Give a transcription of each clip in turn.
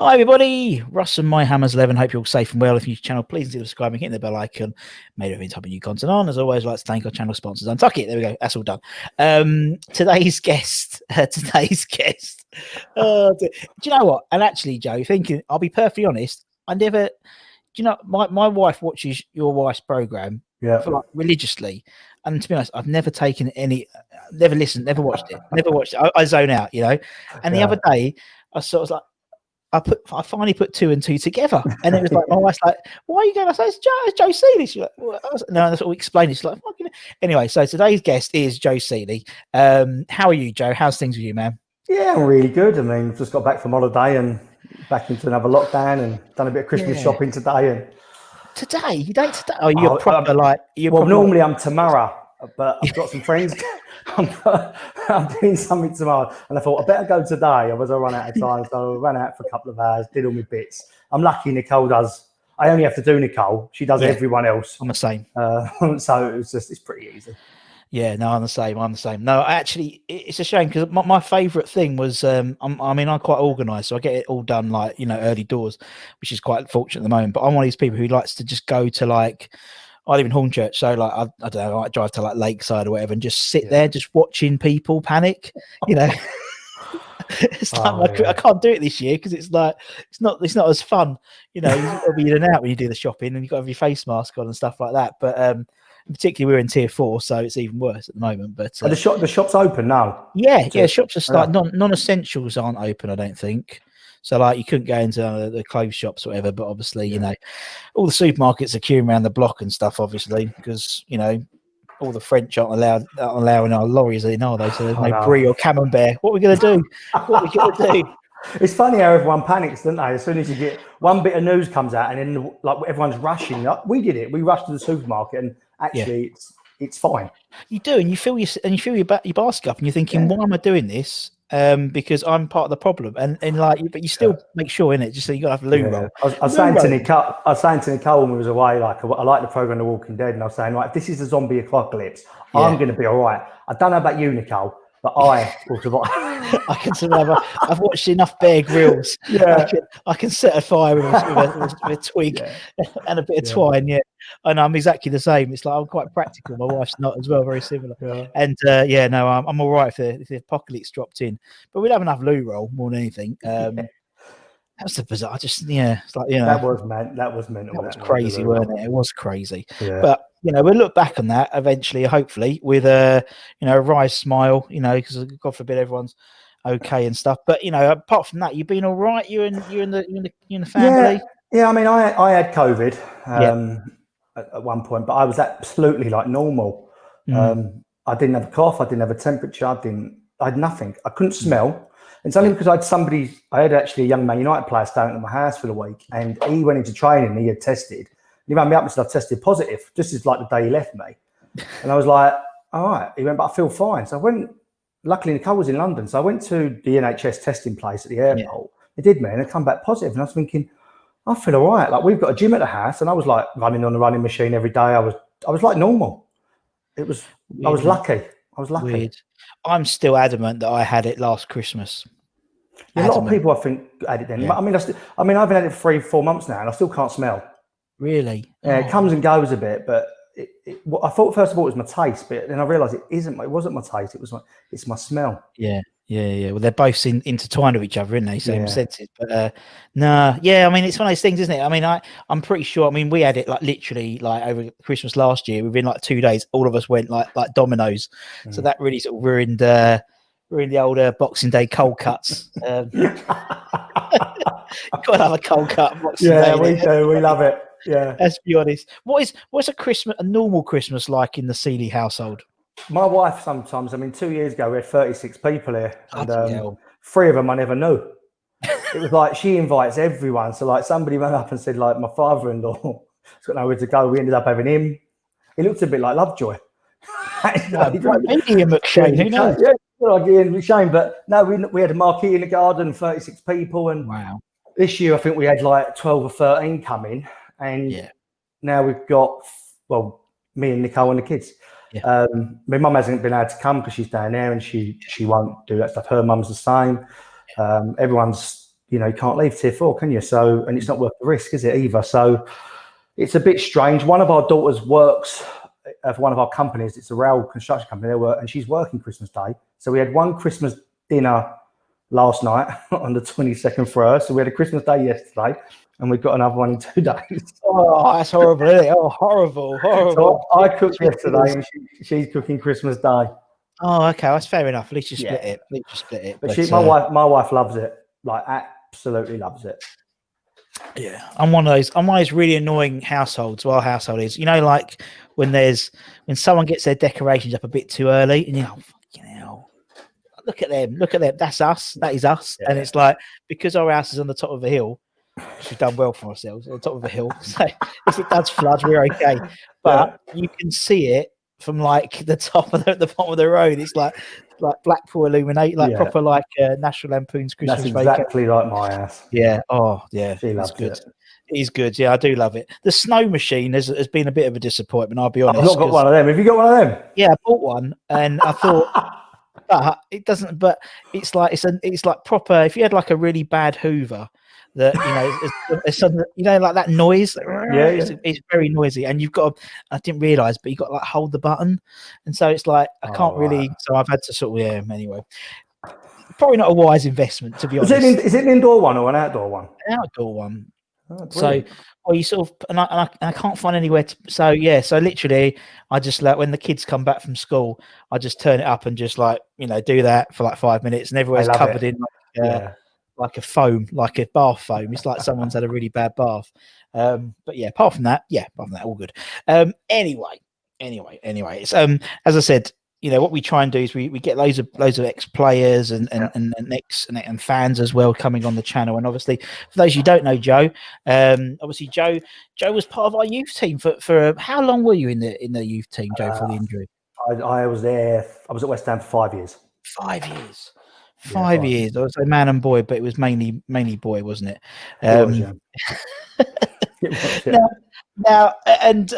Hi everybody, Russ and My Hammers 11. Hope you're all safe and well. If you're new to the channel, please consider subscribing, hitting the bell icon. Made everything type of new content on. As always, I'd like to thank our channel sponsors. Untuck it. There we go. That's all done. Today's guest. Do you know what? And actually, Joe, thinking, I'll be perfectly honest. I never. Do you know my wife watches your wife's program religiously, and to be honest, I've never taken any, never listened, never watched it. I zone out, you know. And the other day, I sort of like. I finally put two and two together, and it was like my wife's like, "Why are you going?" I said, "It's Joe Seeley." She's like, well, "No, that's what we explained." She's like, "Fucking." Anyway, so today's guest is Joe Seeley. How are you, Joe? How's things with you, man? Yeah, I'm really good. I mean, just got back from holiday and back into another lockdown, and done a bit of Christmas shopping today. And today, you don't today? Oh, you're proper like. Normally I'm tomorrow, but I've got some friends. I'm doing something tomorrow, and I thought I better go today. I run out of time, so I ran out for a couple of hours, did all my bits. I'm lucky Nicole does. I only have to do Nicole. She does everyone else. I'm the same. So it's pretty easy. Yeah, no, I'm the same. No, actually, it's a shame because my favourite thing was, I'm quite organised, so I get it all done like, you know, early doors, which is quite fortunate at the moment. But I'm one of these people who likes to just go to like, I live in Hornchurch, so like I don't know, I might drive to like Lakeside or whatever and just sit there, just watching people panic, you know. It's like I can't do it this year because it's like it's not as fun, you know. You've got to be in and out when you do the shopping, and you've got to have your face mask on and stuff like that. But particularly we're in tier 4, so it's even worse at the moment. But the shop's open now. Yeah, shops are starting. Non-essentials aren't open, I don't think. So like you couldn't go into the clothes shops or whatever, but obviously, you know, all the supermarkets are queuing around the block and stuff, obviously, because, you know, all the French aren't allowing our lorries in, are they? So there's no brie or camembert. What are we going to do? It's funny how everyone panics, don't they? As soon as you get one bit of news comes out, and then like everyone's rushing. Like, we did it. We rushed to the supermarket, and actually, it's fine. You do, and you fill your basket up, and you're thinking, why am I doing this? Because I'm part of the problem, and like, but you still make sure in it, just so you got to have loo roll. I was saying to Nicole when we was away, like I like the program The Walking Dead, and I was saying, like, if this is a zombie apocalypse, I'm going to be all right. I don't know about you, Nicole, but I will survive. I can survive. I've watched enough Bear Grylls. I can set a fire with a twig and a bit of twine. Yeah, and I'm exactly the same. It's like I'm quite practical. My wife's not as well, very similar. And I'm all right if the apocalypse dropped in, but we'd have enough loo roll more than anything. That's the bizarre. It's like, you know, that was mental. That was crazy, wasn't it? It was crazy. But you know, we'll look back on that eventually, hopefully, with a wry smile. You know, because God forbid everyone's okay and stuff. But you know, apart from that, you've been all right. You and the family. Yeah. I mean, I had COVID at one point, but I was absolutely like normal. I didn't have a cough. I didn't have a temperature. I had nothing. I couldn't smell. It's only because I had actually a young Man United player staying at my house for the week, and he went into training. He had tested. He rang me up and said, "I've tested positive," just as like the day he left me. And I was like, "All right." He went, "But I feel fine." So I went. Luckily, Nicole was in London, so I went to the NHS testing place at the airport. They did me, and I come back positive. And I was thinking, I feel all right. Like, we've got a gym at the house, and I was like running on the running machine every day. I was like normal. I was lucky. Weird. I'm still adamant that I had it last Christmas. A lot of people, I think, had it then. Yeah. I mean, I've had it for 3-4 months now, and I still can't smell. Really? Yeah, it comes and goes a bit, but I thought first of all it was my taste, but then I realised it isn't. It wasn't my taste. It's my smell. Yeah. Well, they're both intertwined with each other, aren't they? Same senses. But I mean, it's one of those things, isn't it? I mean, I'm pretty sure. I mean, we had it like literally like over Christmas last year. Within like 2 days, all of us went like dominoes. So that really sort of ruined the older Boxing Day cold cuts. Got to have a cold cut. Boxing Day, we do. We love it. Yeah. Let's be honest. What's a normal Christmas like in the Seeley household? My wife sometimes. I mean, 2 years ago we had 36 people here, and 3 of them I never knew. It was like she invites everyone. So like somebody ran up and said like my father-in-law has got nowhere to go. We ended up having him. He looked a bit like Lovejoy. Maybe Ian McShane. Who knows? Yeah. Like Ian McShane, but no, we had a marquee in the garden, 36 people, and this year I think we had like 12 or 13 coming, and now we've got me and Nicole and the kids. My mum hasn't been able to come because she's down there and she won't do that stuff. Her mum's the same. Everyone's you know, you can't leave tier 4, can you? So, and it's not worth the risk, is it either? So it's a bit strange. One of our daughters works for one of our companies. It's a rail construction company. And she's working Christmas Day. So we had one Christmas dinner last night on the 22nd for her. So we had a Christmas Day yesterday, and we've got another one in 2 days. Oh, that's horrible, isn't it? Oh, horrible. So I cooked yesterday, and she's cooking Christmas Day. Oh, okay, that's fair enough. At least you split it. But my wife loves it. Like, absolutely loves it. Yeah, I'm one of those really annoying households. Well, household is, you know, like when someone gets their decorations up a bit too early, and you know, fucking hell, look at them. That's us. That is us. Yeah. And it's like, because our house is on the top of a hill, we've done well for ourselves on the top of a hill. So if it does flood, we're okay. But you can see it from like the top of the bottom of the road. It's like Blackpool illuminate, like proper like National Lampoon's Christmas. That's exactly like my ass. Yeah. Oh, yeah. She loves good. It. It is good. Yeah, I do love it. The snow machine has been a bit of a disappointment. I'll be honest. I've not got one of them. Have you got one of them? Yeah, I bought one, and I thought, but it doesn't. But it's like proper. If you had like a really bad Hoover, that, you know, it's something, you know, like that noise. It's very noisy, and you've got. I didn't realise, but you got to like hold the button, and so it's like I can't really. So I've had to sort of anyway. Probably not a wise investment, to be honest. Is it an indoor one or an outdoor one? An outdoor one. Oh, so, you sort of, and I can't find anywhere to. So literally, I just like when the kids come back from school, I just turn it up and just like, you know, do that for like 5 minutes, and everywhere's covered in like a foam, like a bath foam. It's like someone's had a really bad bath. But yeah, apart from that, all good. Anyway, it's as I said, you know, what we try and do is we get loads of ex-players and fans as well coming on the channel. And obviously, for those you don't know Joe, obviously Joe was part of our youth team for how long were you in the youth team, Joe, for the injury? I was there. I was at West Ham for 5 years. 5 years. 5 years. I was a man and boy, but it was mainly boy, wasn't it? Now, and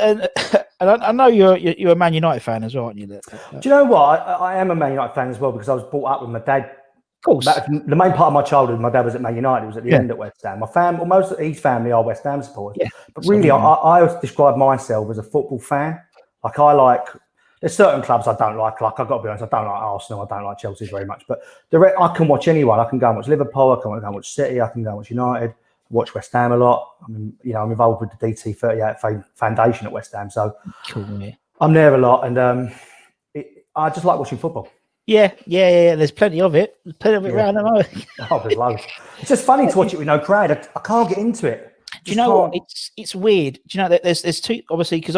I know you're a Man United fan as well, aren't you? Do you know what? I am a Man United fan as well, because I was brought up with my dad. Of course. The main part of my childhood, my dad was at Man United. It was at the end at West Ham. My family, most of his family are West Ham supporters. Yeah. But really, I always describe myself as a football fan. Like, there's certain clubs I don't like. Like, I've got to be honest, I don't like Arsenal. I don't like Chelsea very much. But I can watch anyone. I can go and watch Liverpool. I can go and watch City. I can go and watch United. Watch West Ham a lot. I mean, you know, I'm involved with the DT38 Foundation at West Ham, so cool, yeah. I'm there a lot, and I just like watching football. Yeah. There's plenty of it. There's plenty of it around. Oh, there's loads. It's just funny to watch it with no crowd. I can't get into it. Do you know what? It's weird. Do you know that there's two, obviously, because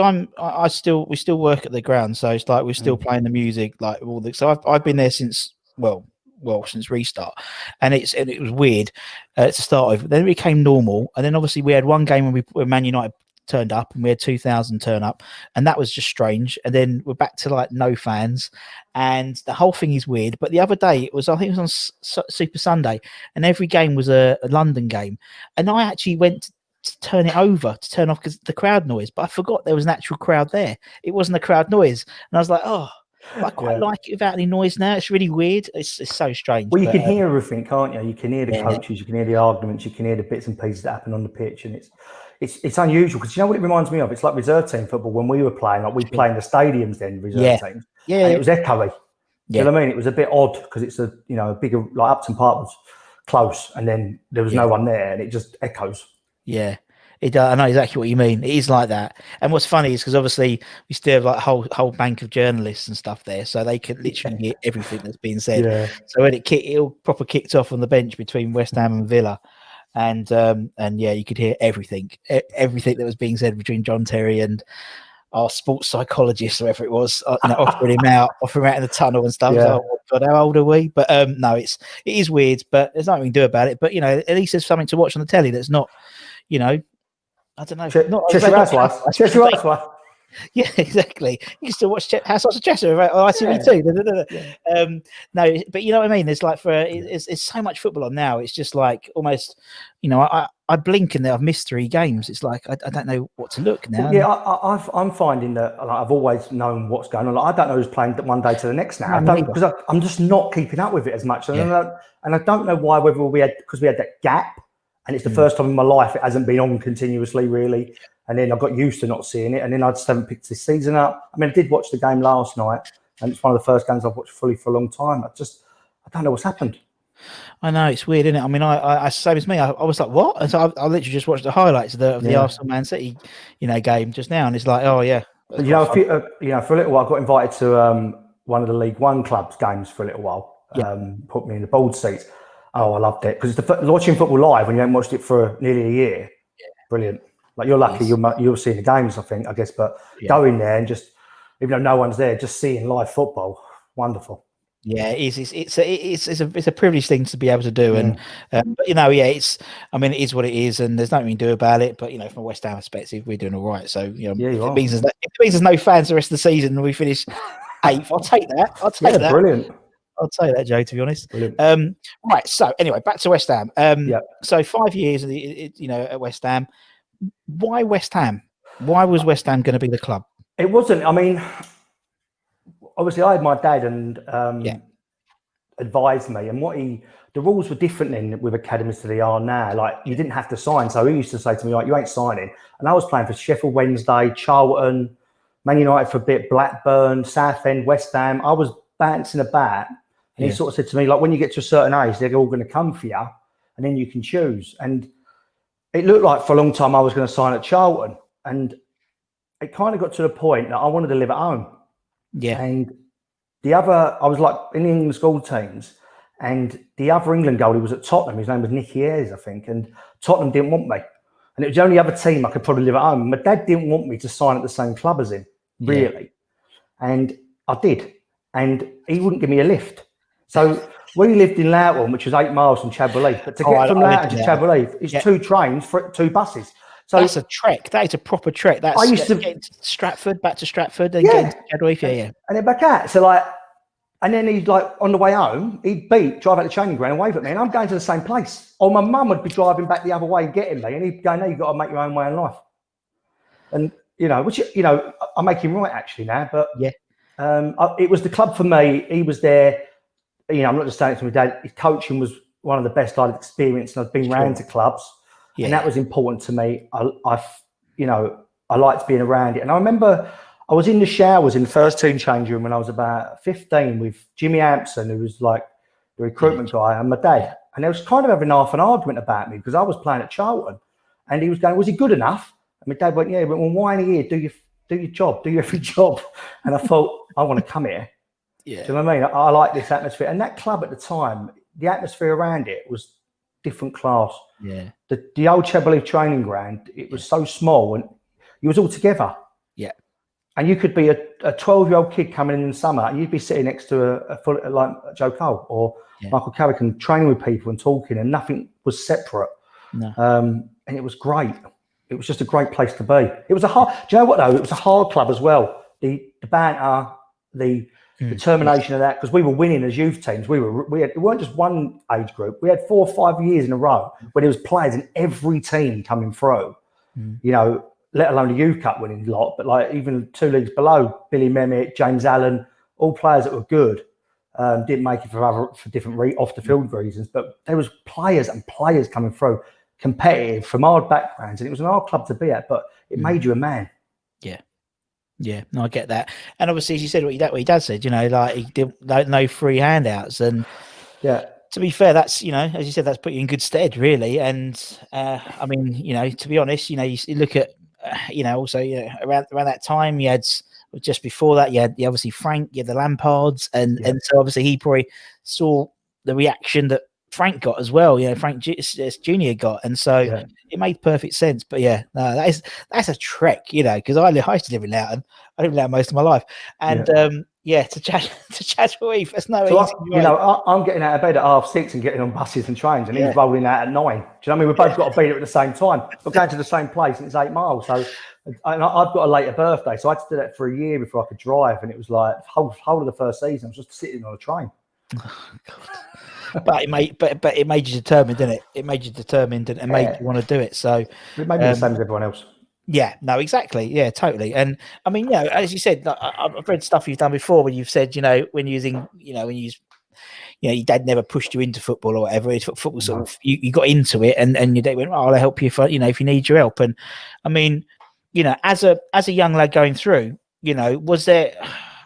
we still work at the ground, so it's like we're still playing the music, like all the. So I've been there since since restart, and it was weird to start with. Then it became normal, and then obviously we had one game when Man United turned up, and we had 2,000 turn up, and that was just strange. And then we're back to like no fans, and the whole thing is weird. But the other day I think it was on Super Sunday, and every game was a London game, and I actually went to turn it over to turn off because the crowd noise, but I forgot there was an actual crowd there. It wasn't a crowd noise, and I was like, oh. I quite like it without any noise now. It's really weird. It's so strange. Well, you can hear everything, can't you? You can hear the coaches, you can hear the arguments, you can hear the bits and pieces that happen on the pitch, and it's unusual, because you know what it reminds me of? It's like reserve team football when we were playing. Like, we'd play in the stadiums then, reserve teams. Yeah, and it was echoey. You know what I mean? It was a bit odd because it's a bigger, like Upton Park was close, and then there was no one there, and it just echoes. Yeah. I know exactly what you mean. It is like that. And what's funny is because obviously we still have like a whole bank of journalists and stuff there, so they can literally hear everything that's being said. Yeah. So when it all proper kicked off on the bench between West Ham and Villa, and you could hear everything that was being said between John Terry and our sports psychologist, or whatever it was, offering him out in the tunnel and stuff. Yeah. Like, oh God, how old are we? But no, it is weird, but there's nothing we can do about it. But at least there's something to watch on the telly that's not, I don't know. Cheshire Housewives. Yeah, exactly. You can still watch House of Chester on ITV2. Yeah. No, but you know what I mean. There's like it's so much football on now. It's just like almost, I blink and I've missed 3 games. It's like I don't know what to look now. Well, yeah, I'm finding that like, I've always known what's going on. Like, I don't know who's playing one day to the next now. I don't, because I'm just not keeping up with it as much. And I don't know why, whether we had that gap, and it's the first time in my life it hasn't been on continuously, really. And then I got used to not seeing it, and then I just haven't picked this season up. I mean, I did watch the game last night, and it's one of the first games I've watched fully for a long time. I don't know what's happened. I know, it's weird, isn't it? I mean, I same as me. I was like, what? And so I literally just watched the highlights of the Arsenal Man City, game just now, and it's like, oh yeah. But for a little while, I got invited to one of the League One clubs games for a little while. Put me in the board seats. Oh, I loved it because watching football live when you haven't watched it for nearly a year. Yeah. Brilliant. Like, you're lucky you'll see the games, I guess, but going there and just, even though no one's there, just seeing live football, wonderful. Yeah, it is. It's a privileged thing to be able to do, and but it is what it is, and there's nothing we can do about it. But from a West Ham perspective, we're doing all right. So if it means there's no fans the rest of the season and we finish 8th, I'll take that. I'll take that. Brilliant. I'll take that, Joe. To be honest. Brilliant. Right. So anyway, back to West Ham. So 5 years, at West Ham. Why West Ham? Why was West Ham going to be the club? It wasn't. I mean, obviously, I had my dad and advised me, and the rules were different then with academies than they are now. Like, you didn't have to sign, so he used to say to me, like, you ain't signing. And I was playing for Sheffield Wednesday, Charlton, Man United for a bit, Blackburn, Southend, West Ham. I was bouncing about, and he sort of said to me, like, when you get to a certain age, they're all going to come for you, and then you can choose. And it looked like for a long time I was going to sign at Charlton, and it kind of got to the point that I wanted to live at home. Yeah. And I was like in the England school teams, and the other England goalie was at Tottenham. His name was Nicky Ayres, I think. And Tottenham didn't want me. And it was the only other team I could probably live at home. My dad didn't want me to sign at the same club as him, really. Yeah. And I did. And he wouldn't give me a lift. So we lived in Loughton, which was 8 miles from Chadwell Heath. But to get from Loughton to Chadwell Heath, it's 2 trains for 2 buses. So that's a trek. That is a proper trek. I used to get to Stratford, back to Stratford, and get into Chadwell Heath. Yeah. And then back out. So and then he'd on the way home, he'd drive out the training ground and wave at me, and I'm going to the same place. Or my mum would be driving back the other way and getting me, and he'd go, no, you've got to make your own way in life. And, which, I'm making right actually now, but it was the club for me. He was there. I'm not just saying it to my dad. His coaching was one of the best I'd experienced, and I've been round to clubs. Yeah. And that was important to me. I liked being around it. And I remember I was in the showers in the first team change room when I was about 15 with Jimmy Hampson, who was like the recruitment guy, and my dad. And they was kind of having half an argument about me because I was playing at Charlton. And he was going, was he good enough? And my dad went, yeah. But well, why ain't he here? Do your job. Do your every job. And I thought, I want to come here. Yeah. Do you know what I mean? I like this atmosphere. And that club at the time, the atmosphere around it was different class. Yeah. The old Chadwell Heath training ground, it was so small and you was all together. Yeah. And you could be a 12-year-old kid coming in the summer, and you'd be sitting next to like Joe Cole or Michael Carrick and training with people and talking, and nothing was separate. No. And it was great. It was just a great place to be. It was do you know what though? It was a hard club as well. The banter, the determination of that, because we were winning as youth teams. It weren't just one age group. We had 4 or 5 years in a row where there was players in every team coming through. Let alone the youth cup winning lot, but like even 2 leagues below, Billy Mehmet, James Allen, all players that were good. Didn't make it for different off the field reasons, but there was players and players coming through, competitive from hard backgrounds, and it was an hard club to be at, but it made you a man. Yeah, no, I get that. And obviously, as you said, what your dad said, like he didn't no free handouts. And to be fair, that's, as you said, that's put you in good stead, really. And I mean, to be honest, you look at, also, around that time, you had, just before that, you had obviously Frank, you had the Lampards, and so obviously he probably saw the reaction that Frank got as well. Frank Junior got, and so it made perfect sense. But yeah, no, that's a trek, because I used to live in Loughton. I lived in Loughton most of my life, and to Chadwell Heath, that's no easy. I'm getting out of bed at 6:30 and getting on buses and trains, and he's rolling out at 9. Do you know what I mean? We've both got to be there at the same time. We're going to the same place, and it's 8 miles. So, and I've got a later birthday, so I had to do that for a year before I could drive, and it was like whole of the first season I was just sitting on a train. Oh, God. But it made you determined, didn't it? It made you determined and made you want to do it. So it made me the same as everyone else. Yeah, no, exactly. Yeah, totally. And I mean, as you said, I've read stuff you've done before when you've said, when using, your dad never pushed you into football or whatever. It's football sort of you got into it, and your dad went, I'll help you if if you need your help. And I mean, as a young lad going through, was there?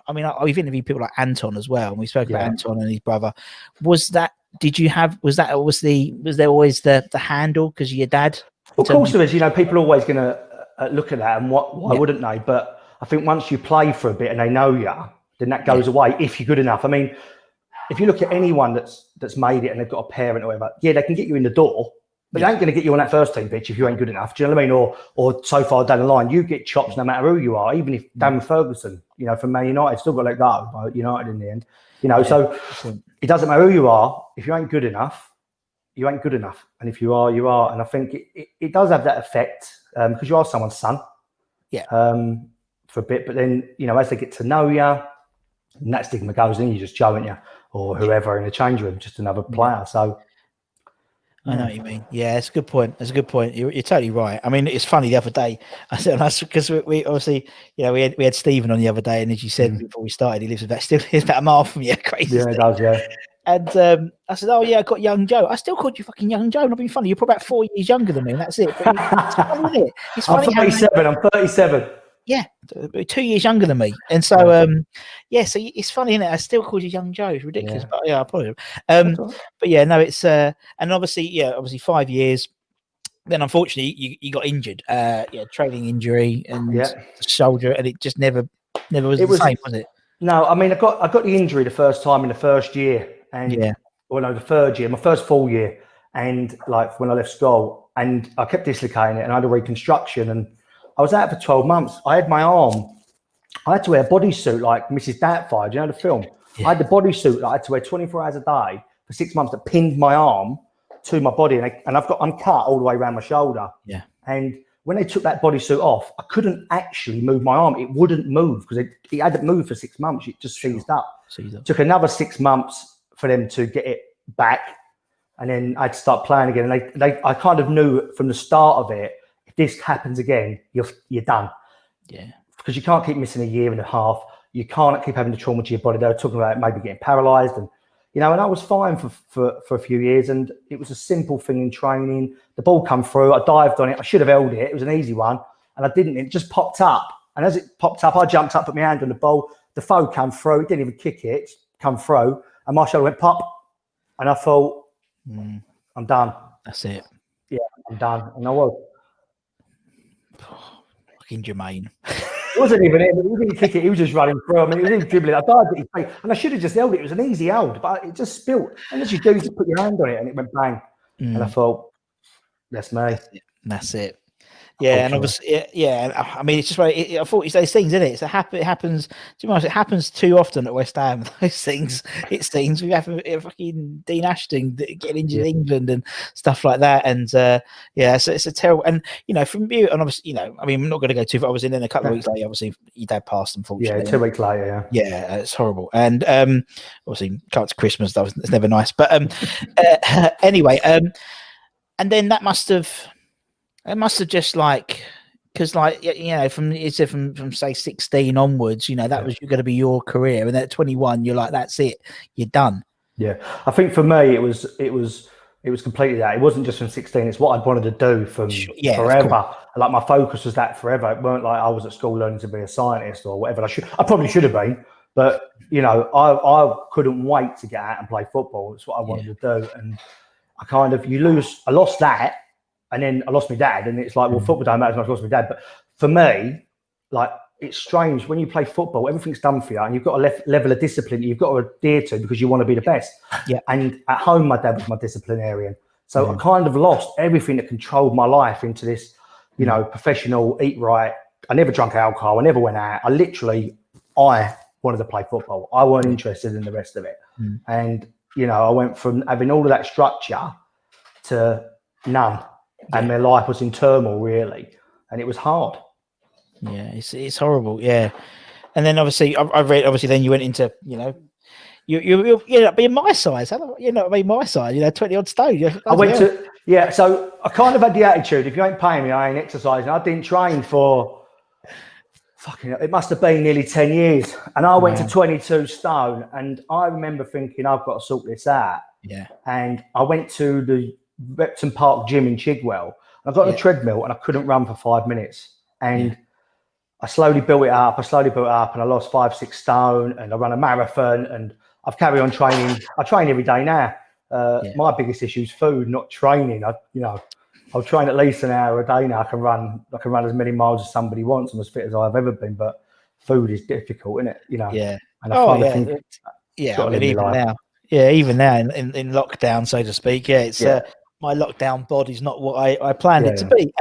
I mean, we've interviewed people like Anton as well, and we spoke about Anton and his brother. Was there always the handle because of your dad? Well, of course there is. People are always going to look at that, and why wouldn't they? But I think once you play for a bit and they know you, then that goes away if you're good enough. I mean, if you look at anyone that's made it and they've got a parent or whatever, they can get you in the door, but they ain't going to get you on that first team pitch if you ain't good enough. Do you know what I mean? Or so far down the line, you get chops no matter who you are. Even if Dan Ferguson, from Man United, still got let go by United in the end. So it doesn't matter who you are. If you ain't good enough, you ain't good enough. And if you are, you are. And I think it does have that effect because you are someone's son. Yeah. For a bit, but then as they get to know you, and that stigma goes in, you just Joe, aren't you, or whoever in the change room, just another player. So. I know what you mean. Yeah, it's a good point. You're totally right. I mean, it's funny the other day. I said because we obviously, we had Stephen on the other day, and as you said before we started, he lives about a mile from you. Crazy. Yeah, it does. Yeah. And I said, I got young Joe. I still called you fucking young Joe. Not being funny. You're probably about 4 years younger than me, and that's it. But it's funny, isn't it? It's funny. I'm 37. I'm 37. Yeah, 2 years younger than me, and so so it's funny, isn't it? I still called you young Joe. It's ridiculous, but I probably. But yeah, no, it's and obviously 5 years. Then unfortunately you got injured, training injury and shoulder, and it just never was the same, was it? No, I mean I got the injury the first time in the first year, and the third year, my first full year, and like when I left school, and I kept dislocating it, and I had a reconstruction, and I was out for 12 months. I had my arm. I had to wear a bodysuit like Mrs. Doubtfire. Do you know the film? Yeah. I had the bodysuit that I had to wear 24 hours a day for 6 months that pinned my arm to my body, and I'm cut all the way around my shoulder. Yeah. And when they took that bodysuit off, I couldn't actually move my arm. It wouldn't move because it hadn't moved for 6 months. It just seized up. It took another 6 months for them to get it back, and then I had to start playing again. And I kind of knew from the start of it, if this happens again, you're done. Yeah. Because you can't keep missing a year and a half. You can't keep having the trauma to your body. They were talking about maybe getting paralysed, and and I was fine for a few years, and it was a simple thing in training. The ball come through, I dived on it. I should have held it. It was an easy one, and I didn't. It just popped up, and as it popped up, I jumped up, put my hand on the ball. The foe came through. It didn't even kick it. It come through, and my shoulder went pop, and I thought, I'm done. That's it. Yeah, I'm done, and I was. Fucking Jermaine. It wasn't even him. He didn't kick it. He was just running through. I mean, he was even dribbling. I dived at his feet, and I should have just held it. It was an easy hold, but it just spilt. And as you do, you just put your hand on it, and it went bang. And I thought, that's me. That's it. Yeah, and obviously, I mean, it's just I thought it's those things, isn't it? It happens too much. It happens too often at West Ham. Those things. It seems we have fucking Dean Ashton getting injured in England and stuff like that. And so it's a terrible. And from you, and obviously, I mean, I'm not going to go too far. I was in a couple of weeks later. Obviously, your dad passed, unfortunately. Yeah, 2 weeks later. Yeah, it's horrible. And obviously, come to Christmas stuff. It's never nice. But anyway, and then that must have. It must have just because from say 16 onwards, that was going to be your career, and at 21, you're like, that's it, you're done. Yeah, I think for me, it was completely that. It wasn't just from 16; it's what I'd wanted to do from forever. Like my focus was that forever. It weren't like I was at school learning to be a scientist or whatever. I probably should have been, but I couldn't wait to get out and play football. It's what I wanted to do, and I lost that. And then I lost my dad, and it's like, well, football don't matter as much as I lost my dad. But for me, like it's strange when you play football, everything's done for you and you've got a level of discipline that you've got to adhere to because you want to be the best. Yeah. And at home, my dad was my disciplinarian. So I kind of lost everything that controlled my life into this, you know, professional, eat right. I never drank alcohol. I never went out. I wanted to play football. I weren't interested in the rest of it. And, you know, I went from having all of that structure to none. And my life was in turmoil, really. And it was hard. Yeah, it's horrible. Yeah. And then obviously, I've read, obviously, then you went into, you know, you're not being my size. You're not being my size, you know, 20 odd stone. I went to, so I kind of had the attitude, if you ain't paying me, I ain't exercising. I didn't train for, it must have been nearly 10 years. And I went to 22 stone. And I remember thinking, I've got to sort this out. Yeah. And I went to the Repton Park gym in Chigwell. And I got on a treadmill and I couldn't run for 5 minutes. And I slowly built it up. And I lost 5-6 stone and I ran a marathon and I've carried on training. I train every day now. My biggest issue is food, not training. I'll train at least an hour a day now. I can run as many miles as somebody wants. I'm as fit as I've ever been, but food is difficult, isn't it? You know. Yeah. And I think, I mean, even now. Yeah, even now in lockdown, so to speak. Yeah, it's my lockdown body's not what I planned it to be.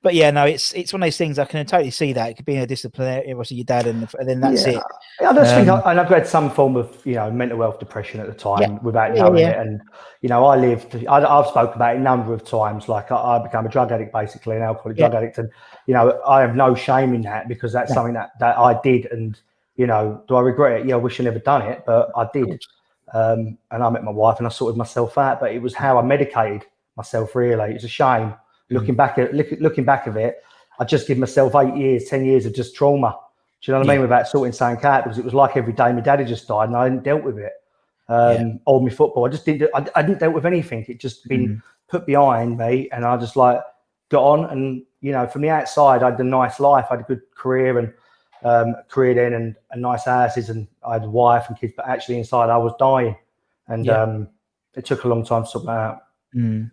But yeah, no, it's one of those things I can totally see that it could be a disciplinary, obviously your dad, and then that's it. I just think, and I've had some form of, you know, mental health depression at the time without knowing it. And, you know, I've spoken about it a number of times. Like I became a drug addict, basically, an alcoholic drug addict. And, you know, I have no shame in that because that's something that I did. And, you know, do I regret it? Yeah, I wish I never done it, but I did. And I met my wife and I sorted myself out, but it was how I medicated myself, really. It's a shame. Looking back of it, I just give myself 8 years, 10 years of just trauma. Do you know what I mean? Without sorting something out, because it was like every day my daddy just died and I hadn't dealt with it. Or my football. I didn't deal with anything. It just been put behind me and I just like got on. And, you know, from the outside, I had a nice life. I had a good career and career then and nice houses and I had a wife and kids, but actually inside I was dying. And it took a long time to sort that out.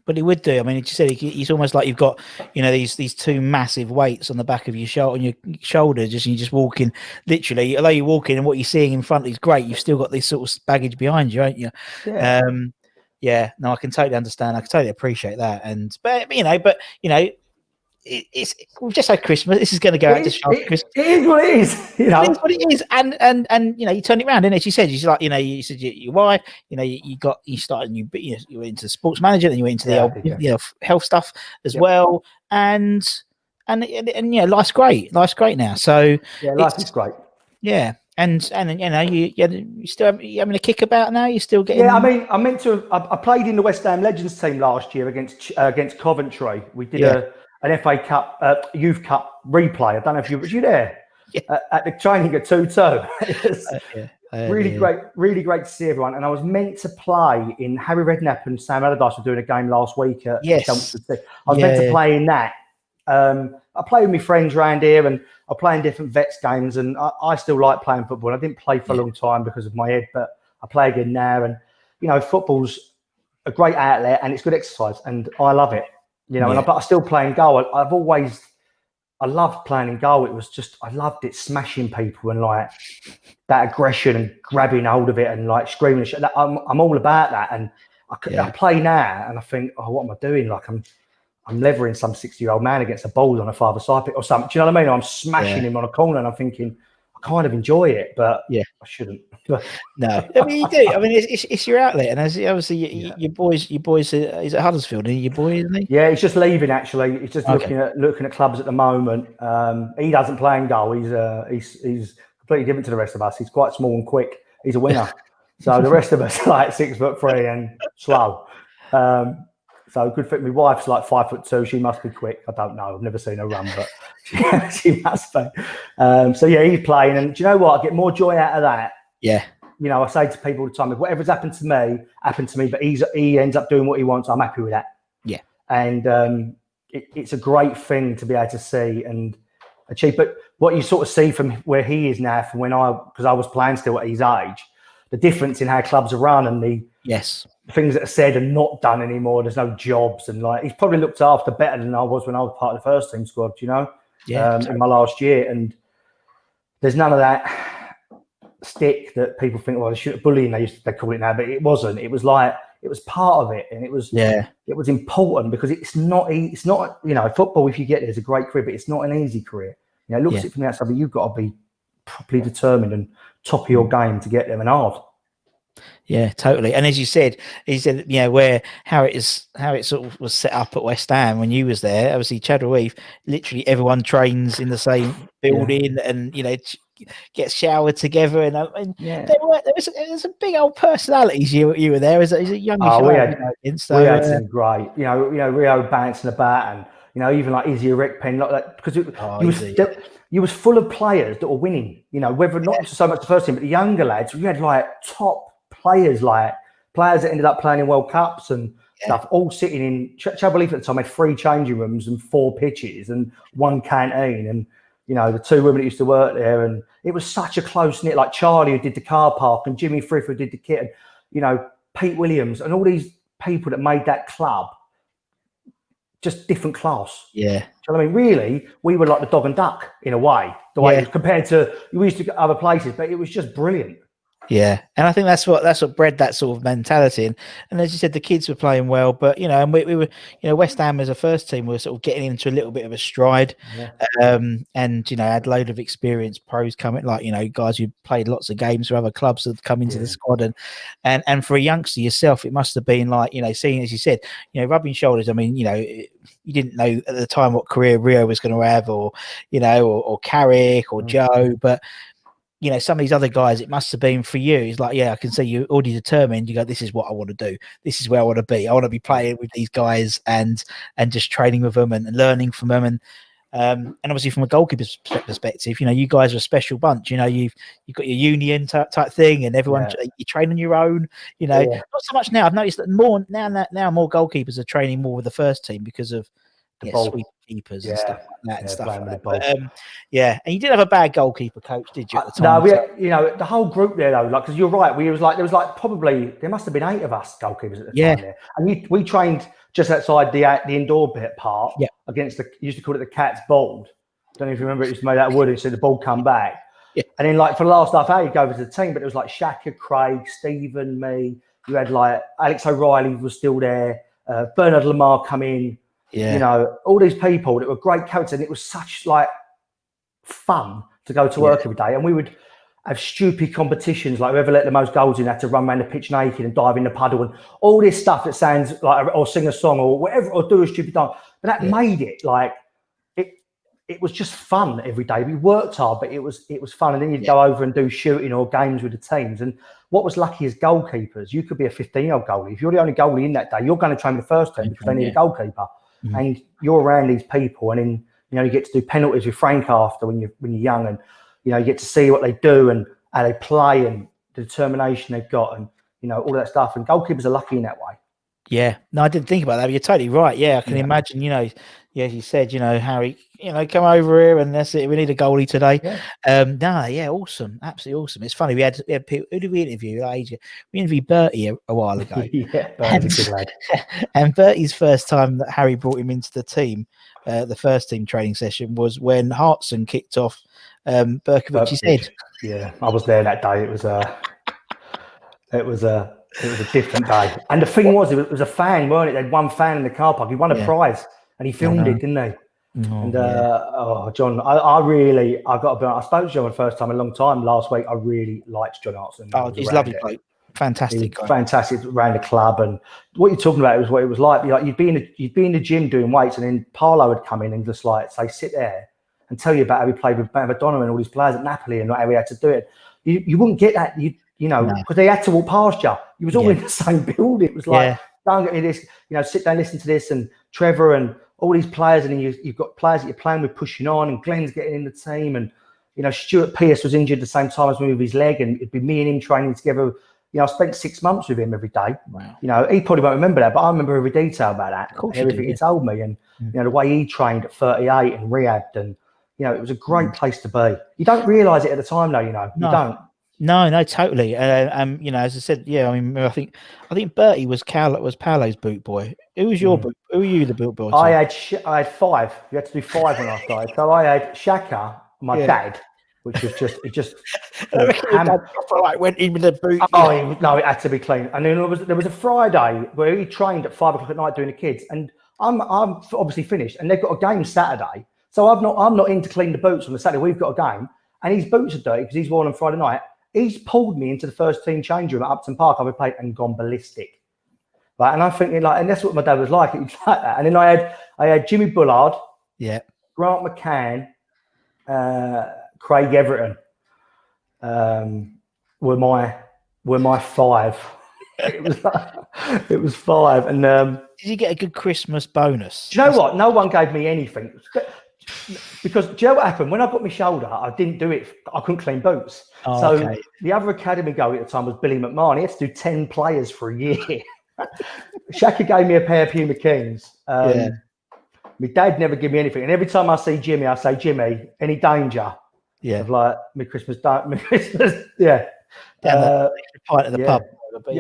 But it would do. I mean, you said it's almost like you've got, you know, these two massive weights on the back of your shoulders, and you're just walking. Literally, although you're walking and what you're seeing in front is great, you've still got this sort of baggage behind you, ain't you? Yeah. No, I can totally understand. I can totally appreciate that. But you know, it's we've just had Christmas. This is going to go out just after Christmas. It is what it is. You know, it is what it is. And you know, you turn it around, and she said, she's like, you know, you said your wife, you know, you started, you went into sports manager, then you went into the health stuff as well, and yeah, life's great. Life's great now. So life is great. Yeah. And you know, you still having a kick about now. You still getting? Yeah, I mean, I played in the West Ham Legends team last year against Coventry. We did an FA Cup, Youth Cup replay. I don't know if you were there at the training at 2-2. Really great to see everyone. And I was meant to play in Harry Redknapp and Sam Allardyce were doing a game last week at Chelmsford. I was meant to play in that. I play with my friends around here and I play in different vets games and I still like playing football. I didn't play for a long time because of my head, but I play again now. And, you know, football's a great outlet and it's good exercise and I love it, you know, but I still play in goal. I loved playing in goal. It was just, I loved it, smashing people and like that aggression and grabbing hold of it and like screaming and shit. I'm all about that. And I play now and I think, oh, what am I doing? Like I'm levering some 60-year-old man against a ball on a five-a-side pit or something. Do you know what I mean? I'm smashing him on a corner and I'm thinking, I kind of enjoy it, but I shouldn't. No, I mean, you do. I mean, it's your outlet. And obviously your boys is at Huddersfield, and your boy, isn't he? Yeah, he's just leaving, actually. He's just looking at clubs at the moment. He doesn't play in goal. He's completely different to the rest of us. He's quite small and quick. He's a winger. So the rest of us are like 6'3" and slow. So good fit. My wife's like 5'2". She must be quick. I don't know. I've never seen her run, but she must be. So yeah, he's playing. And do you know what? I get more joy out of that. Yeah. You know, I say to people all the time, if whatever's happened to me, but he ends up doing what he wants, I'm happy with that. Yeah. And it's a great thing to be able to see and achieve. But what you sort of see from where he is now, from because I was playing still at his age, the difference in how clubs are run and the things that are said and not done anymore. There's no jobs and like he's probably looked after better than I was when I was part of the first team squad. You know, in my last year, and there's none of that stick that people think, well, they should bullying. They call it now, but it wasn't. It was like it was part of it, and it was important because it's not football. If you get it's a great career, but it's not an easy career. It looks it from the outside, but you've got to be properly determined and top of your game to get them and hard. Yeah, totally. And as you said, how it sort of was set up at West Ham when you was there. Obviously, Chadwell Heath, literally everyone trains in the same building, and gets showered together. And there was some big old personalities. You were there as a young. We had some great. Rio bouncing about, and even like Izzy Rickpen, like that, because you was full of players that were winning. Whether not so much the first team, but the younger lads, you had like top players, like players that ended up playing in World Cups and stuff, all sitting in Chadwell Heath at the time had 3 changing rooms and 4 pitches and 1 canteen, and the 2 women that used to work there, and it was such a close knit. Like Charlie, who did the car park, and Jimmy Frith, who did the kit, and Pete Williams, and all these people that made that club just different class. Yeah, do you know what I mean? Really, we were like the dog and duck in a way, compared to we used to go other places, but it was just brilliant. Yeah, and I think that's what bred that sort of mentality. And as you said, the kids were playing well, but and we were, West Ham as a first team were sort of getting into a little bit of a stride, and had a load of experienced pros coming, like guys who played lots of games for other clubs that had come into the squad, and for a youngster yourself, it must have been like seeing, as you said, rubbing shoulders. I mean, you didn't know at the time what career Rio was going to have, or Carrick or Joe, but some of these other guys, it must have been for you. It's like, I can see you already determined. You go, this is what I want to do. This is where I want to be. I want to be playing with these guys and just training with them and learning from them. And obviously from a goalkeeper's perspective, you guys are a special bunch. You've got your union type thing, and everyone you train on your own. Not so much now. I've noticed that more goalkeepers are training more with the first team because of sweep keepers and stuff like that and stuff like that. But, and you didn't have a bad goalkeeper coach, did you, at the time? No, we had, the whole group there though, because you're right, there was probably there must have been 8 of us goalkeepers at the time there, and we trained just outside the indoor part against used to call it the cat's ball. Don't know if you remember, it used to made out of wood, and so the ball come back. And then for the last half hour, you go over to the team, but it was like Shaka, Craig, Stephen, me. You had like Alex O'Reilly was still there, Bernard Lamar come in. All these people that were great coaches, and it was such fun to go to work every day. And we would have stupid competitions, like whoever let the most goals in had to run around the pitch naked and dive in the puddle and all this stuff that sounds like, or sing a song or whatever, or do a stupid dance. But that made it it was just fun every day. We worked hard, but it was fun. And then you'd go over and do shooting or games with the teams. And what was lucky as goalkeepers, you could be a 15-year-old goalie. If you're the only goalie in that day, you're going to train with the first team because they need a goalkeeper. And you're around these people, and then you get to do penalties with Frank after when you're young, and you get to see what they do and how they play and the determination they've got, and all that stuff. And goalkeepers are lucky in that way. Yeah, no, I didn't think about that, but you're totally right. Yeah, I can imagine. As you said, Harry, come over here and that's it. We need a goalie today. Awesome, absolutely awesome. It's funny, we had people. Who did we interview? We interviewed Bertie a while ago. Bertie's a good lad. And Bertie's first time that Harry brought him into the team, the first team training session, was when Hartson kicked off Berkovic's head. Yeah, I was there that day. It was a different day. And the thing was, it was a fan, weren't it? They had one fan in the car park. He won a prize, and he filmed it, didn't he? John, I got to be honest, I spoke to John for the first time in a long time last week. I really liked John Hartson. Oh, he's lovely bloke. Fantastic guy. Fantastic around the club. And what you're talking about was what it was like. You'd be in the gym doing weights, and then Paolo would come in and just say, sit there and tell you about how he played with Madonna and all these players at Napoli and how he had to do it. You wouldn't get that. Because they had to walk past you. You was all in the same building. It was like, don't get me this, sit down, listen to this, and Trevor and all these players, and then you've got players that you're playing with pushing on, and Glenn's getting in the team, and Stuart Pearce was injured at the same time as me with his leg, and it'd be me and him training together. I spent 6 months with him every day. Wow. He probably won't remember that, but I remember every detail about that. Of course, everything he told me, and the way he trained at 38 and rehabbed, and it was a great place to be. You don't realise it at the time, though. You don't. No, totally. As I said, I think Bertie was Paolo's boot boy. Who was your boot? Who were you the boot boy to? I had 5. You had to do 5 when I started. So I had Shaka, my dad, which was just like went in with the boot. No, it had to be clean. And then there was a Friday where he trained at 5 o'clock at night doing the kids, and I'm obviously finished, and they've got a game Saturday, so I'm not in to clean the boots on the Saturday. We've got a game, and his boots are dirty because he's worn on Friday night. He's pulled me into the first team change room at Upton Park. I've played and gone ballistic. Right, and I'm thinking like, and that's what my dad was like. It was like that. And then I had Jimmy Bullard, Grant McCann, Craig Everton, were my five. It was five. And did you get a good Christmas bonus? Do you know what? No one gave me anything because do you know what happened when I got my shoulder? I didn't do it. I couldn't clean boots. The other academy goalie at the time was Billy McMahon. He had to do 10 players for a year. Shaka gave me a pair of Puma Kings. My dad never gave me anything, and every time I see Jimmy, I say, "Jimmy, any danger?" Of like my Christmas, pint at the pub. But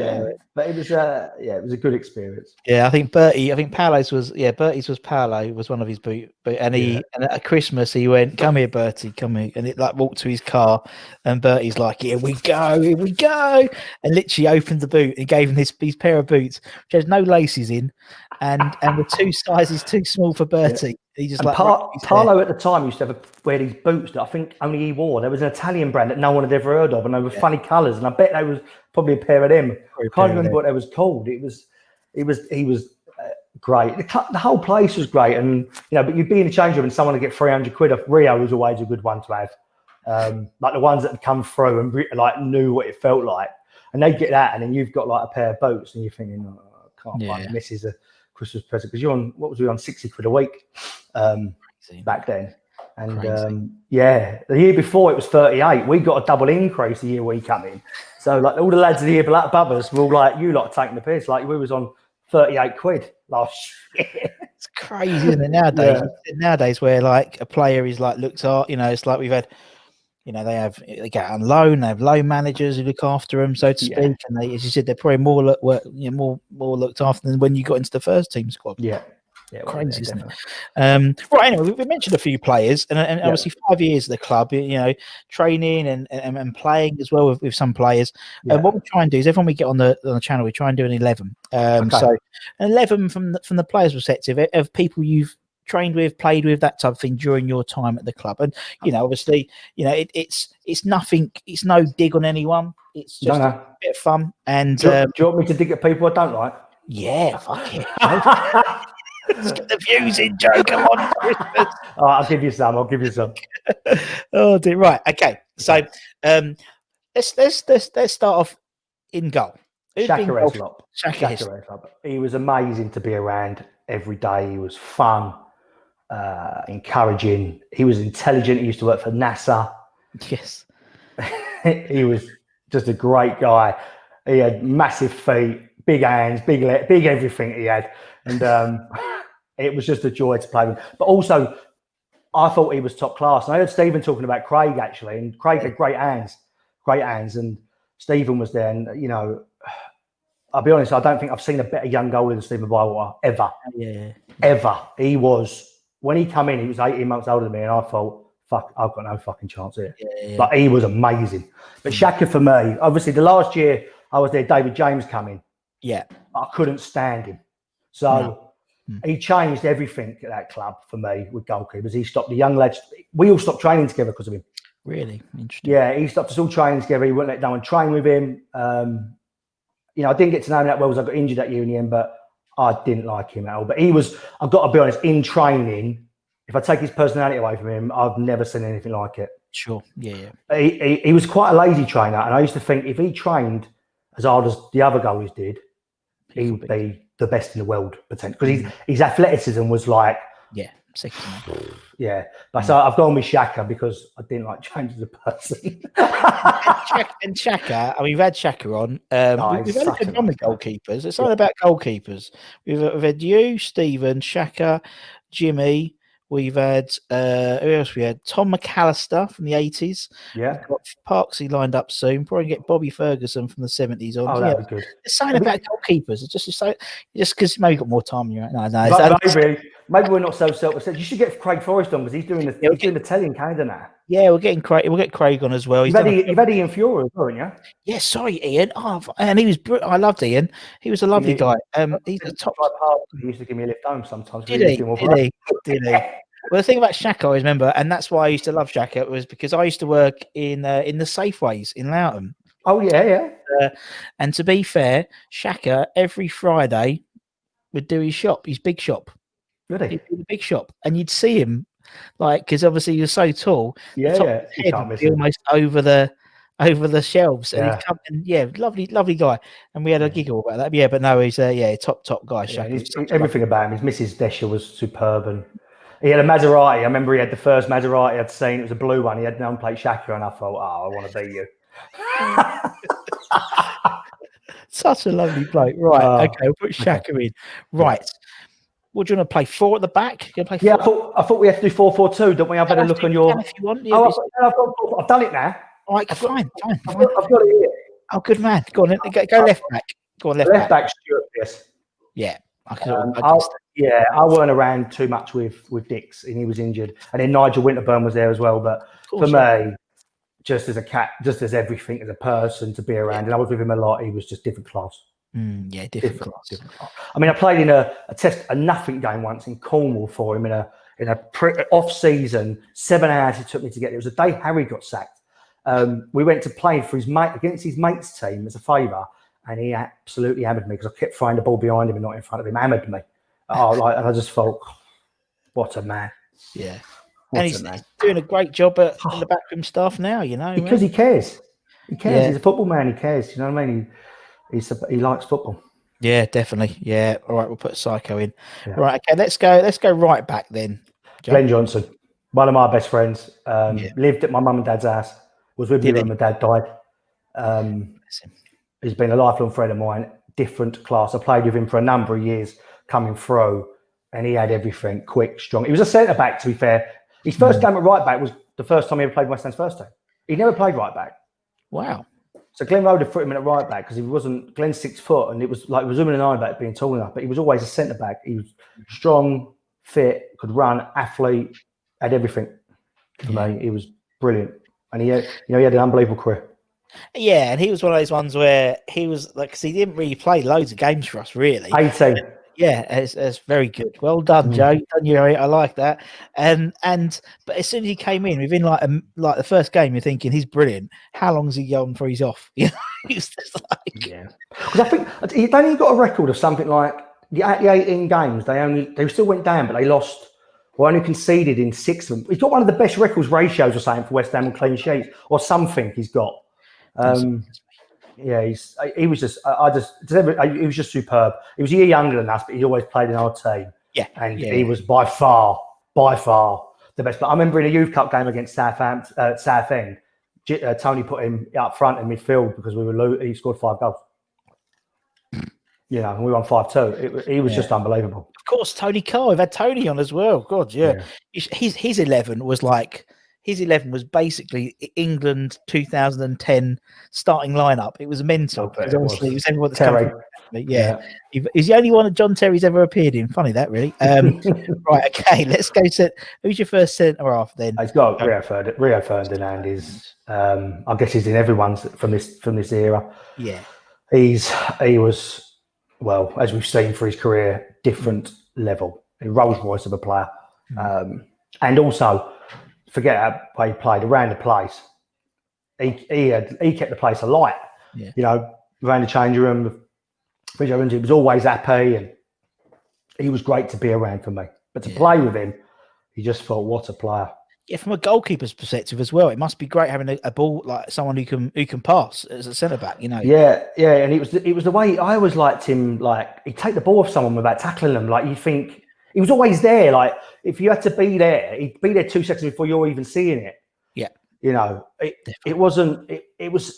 it was it was a good experience. I think Paolo's was Bertie's was Paolo was one of his boot, and and at Christmas he went, "Come here, Bertie, come here," and it like walked to his car, and Bertie's like, "Here we go," and literally opened the boot and gave him his pair of boots which has no laces in, and were 2 sizes too small for Bertie. He just Paolo at the time used to wear these boots that I think only he wore. There was an Italian brand that no one had ever heard of, and they were funny colours, and I bet they was probably a pair of them. I can't remember what they was called. He was great. The whole place was great, and but you'd be in the change room and someone would get 300 quid off. Rio was always a good one to have, like the ones that had come through and like knew what it felt like, and they'd get that, and then you've got like a pair of boots, and you're thinking, I can't find this is a Christmas present because you're on what was we on 60 quid a week back then, and the year before it was 38. We got a double increase the year we come in, so like all the lads of the year above us were all like, you lot taking the piss, like we was on 38 quid last year. It's crazy, isn't it, nowadays? Nowadays where like a player is like looked at, it's like we've had, they get on loan, they have loan managers who look after them, so to speak, and they, as you said, they're probably more looked after than when you got into the first team squad. Crazy, isn't it? Right, anyway, we mentioned a few players, and obviously 5 years at the club, training and playing as well with some players. And what we try and do is every time we get on the channel, we try and do an 11. So an 11 from the players' perspective of people you've trained with, played with, that type of thing during your time at the club. And obviously, it's nothing, it's no dig on anyone, it's just a bit of fun. And do you want me to dig at people I don't like? Yeah, fuck it. Let's get the views in, Joe. Come on, Christmas. I'll give you some. Oh dear. Right, okay, so let's start off in goal. Shaka Reslop. He was amazing to be around every day. He was fun, encouraging. He was intelligent. He used to work for NASA. Yes. He was just a great guy. He had massive feet, big hands, big everything he had. And it was just a joy to play with. But also, I thought he was top class. And I heard Stephen talking about Craig, actually. And Craig had great hands. And Stephen was there. And, I'll be honest, I don't think I've seen a better young goalie than Stephen Bywater ever. Ever. He was, when he came in, he was 18 months older than me. And I thought, fuck, I've got no fucking chance here. But he was amazing. But Shaka for me, obviously, the last year I was there, David James came in. I couldn't stand him. So he changed everything at that club for me with goalkeepers. He stopped the young lads. We all stopped training together because of him. Really? Interesting. Yeah, he stopped us all training together. He wouldn't let no one train with him. I didn't get to know him that well because I got injured that year in the end, but I didn't like him at all. But he was, I've got to be honest, in training, if I take his personality away from him, I've never seen anything like it. Sure. Yeah. He was quite a lazy trainer. And I used to think if he trained as hard as the other goalies did, he would be the best in the world, potentially. Because his athleticism was like... second. But so I've gone with Shaka because I didn't like James as a person. and Shaka, I mean, we've had Shaka on. We've had a good run with goalkeepers. It's all about goalkeepers. We've had you, Stephen, Shaka, Jimmy. We've had who else? We had Tom McAllister from the 80s. Yeah. We've got Parksy lined up soon. Probably get Bobby Ferguson from the 70s on. Oh, that'd be good. It's something about goalkeepers. It's just because maybe you've got more time. You're right. No. Maybe we're not so self-obsessed. You should get Craig Forrest on because he's doing the telly in Canada now. Yeah, we're getting Craig. We'll get Craig on as well. You've had Ian Fiore as well, haven't you? Yeah, sorry, Ian. Oh, and he was. I loved Ian. He was a lovely guy. He's a top. He used to give me a lift home sometimes. Did he? Did he? Well, the thing about Shaka, I remember, and that's why I used to love Shaka, was because I used to work in the Safeways in Loughton. Oh yeah. And to be fair, Shaka every Friday would do his big shop. Really? He'd do the big shop, and you'd see him, like, because obviously you're so tall. Yeah. You can't miss him. Almost over the shelves, and he'd come and lovely guy, and we had a giggle about that. Yeah, but no, he's top guy. Yeah, everything about him. His Mrs. Desher was superb, and he had a Maserati. I remember he had the first Maserati I'd seen. It was a blue one. He had number plate Shaka, and I thought, I want to be you. Such a lovely bloke. Right, okay, we'll put Shaka in. Right. Yeah. What do you want to play? 4 at the back? You play 4? Yeah, I thought we had to do 4-4-2, don't we? I've had a look on your. If you want. I've done it now. All right, fine. I've got it here. Oh, good man. Go on, go left back. Go on, left back. Stuart, yes. Yeah. I weren't around too much with Dix, and he was injured, and then Nigel Winterburn was there as well. But for me, just as a cat, just as everything as a person to be around, and I was with him a lot. He was just different class. Different class. I mean, I played in a nothing game once in Cornwall for him in a off season. 7 hours it took me to get there. It was the day Harry got sacked. We went to play for his mate against his mate's team as a favour, and he absolutely hammered me because I kept throwing the ball behind him and not in front of him. Hammered me. And I just thought, what a man. Yeah. And he's doing a great job in the backroom staff now, you know. Because he cares. He cares. Yeah. He's a football man. He cares. You know what I mean? He likes football. Yeah, definitely. Yeah. All right, we'll put Psycho in. Yeah. Right. Okay. Let's go right back then. Glenn Johnson, one of my best friends. Lived at my mum and dad's house. Was with me when my dad died. He's been a lifelong friend of mine. Different class. I played with him for a number of years coming through, and he had everything. Quick, strong. He was a centre back. To be fair, his first game at right back was the first time he ever played West Ham's first team. He never played right back. Wow. So Glenn Roder put him in at right back because he wasn't Glenn's 6 foot, and it was like resuming an eye back being tall enough, but he was always a centre back. He was strong, fit, could run, athlete, had everything. For me, he was brilliant, and he had an unbelievable career. Yeah, and he was one of those ones where he was like, because he didn't really play loads of games for us, really. 18. Yeah, it's very good. Well done, Joe. You've done your, I like that. But as soon as he came in, within like the first game, you're thinking he's brilliant. How long is he going before he's off? You know, he's just like, yeah. Because I think he only got a record of something like the 18 games. They still went down, but they lost. Or only conceded in 6 of them. He's got one of the best records ratios or something for West Ham on clean sheets or something. He's got. Yeah, he was just superb. He was a year younger than us, but he always played in our team. Yeah, and he was by far the best. But I remember in a youth cup game against Southend, Tony put him up front in midfield because he scored 5 goals. You know, and we won 5-2. He was just unbelievable. Of course, Tony Carr. We've had Tony on as well. God, yeah. His 11 was like. His 11 was basically England 2010 starting lineup. It was mental. Obviously, it was everyone that's come from. Yeah. He's the only one that John Terry's ever appeared in. Funny that, really. Right, okay, let's go to who's your first centre half then? He's got Rio Ferdinand is. I guess he's in everyone's from this era. Yeah, he was, well, as we've seen for his career, different level. A Rolls Royce of a player, and also. Forget how he played around the place. He kept the place alight. Yeah. You know, around the changing room, he was always happy, and he was great to be around for me. But to play with him, you just thought, what a player. Yeah, from a goalkeeper's perspective as well, it must be great having a ball like someone who can pass as a centre back. You know. Yeah, and it was the way I always liked him. Like he'd take the ball off someone without tackling them. Like you think. He was always there. Like if you had to be there, he'd be there 2 seconds before you're even seeing it. Yeah, you know, it wasn't. It was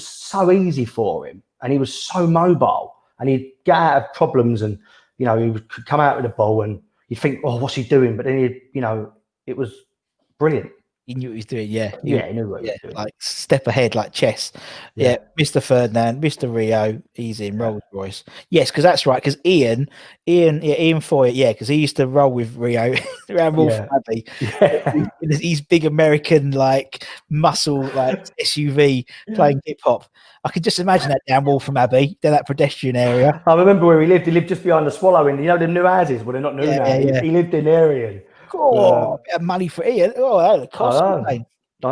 so easy for him, and he was so mobile, and he'd get out of problems, and you know, he could come out with the ball, and you think, oh, what's he doing? But then it was brilliant. He knew what he was doing. Yeah, Yeah, he knew what he was doing. like step ahead, like chess. Yeah, Mr. Ferdinand, Mr. Rio, he's in Rolls Royce. Yes, because that's right. Because Ian Foy, because he used to roll with Rio around Wolf Abbey. Yeah. He's big American like muscle like SUV playing hip hop. I could just imagine that down Waltham Abbey, down that pedestrian area. I remember where he lived. He lived just behind the Swallow in, the new houses. Well, they're not new now. He lived in there, Ian. Oh, a bit of money for Ian. Oh, that would cost I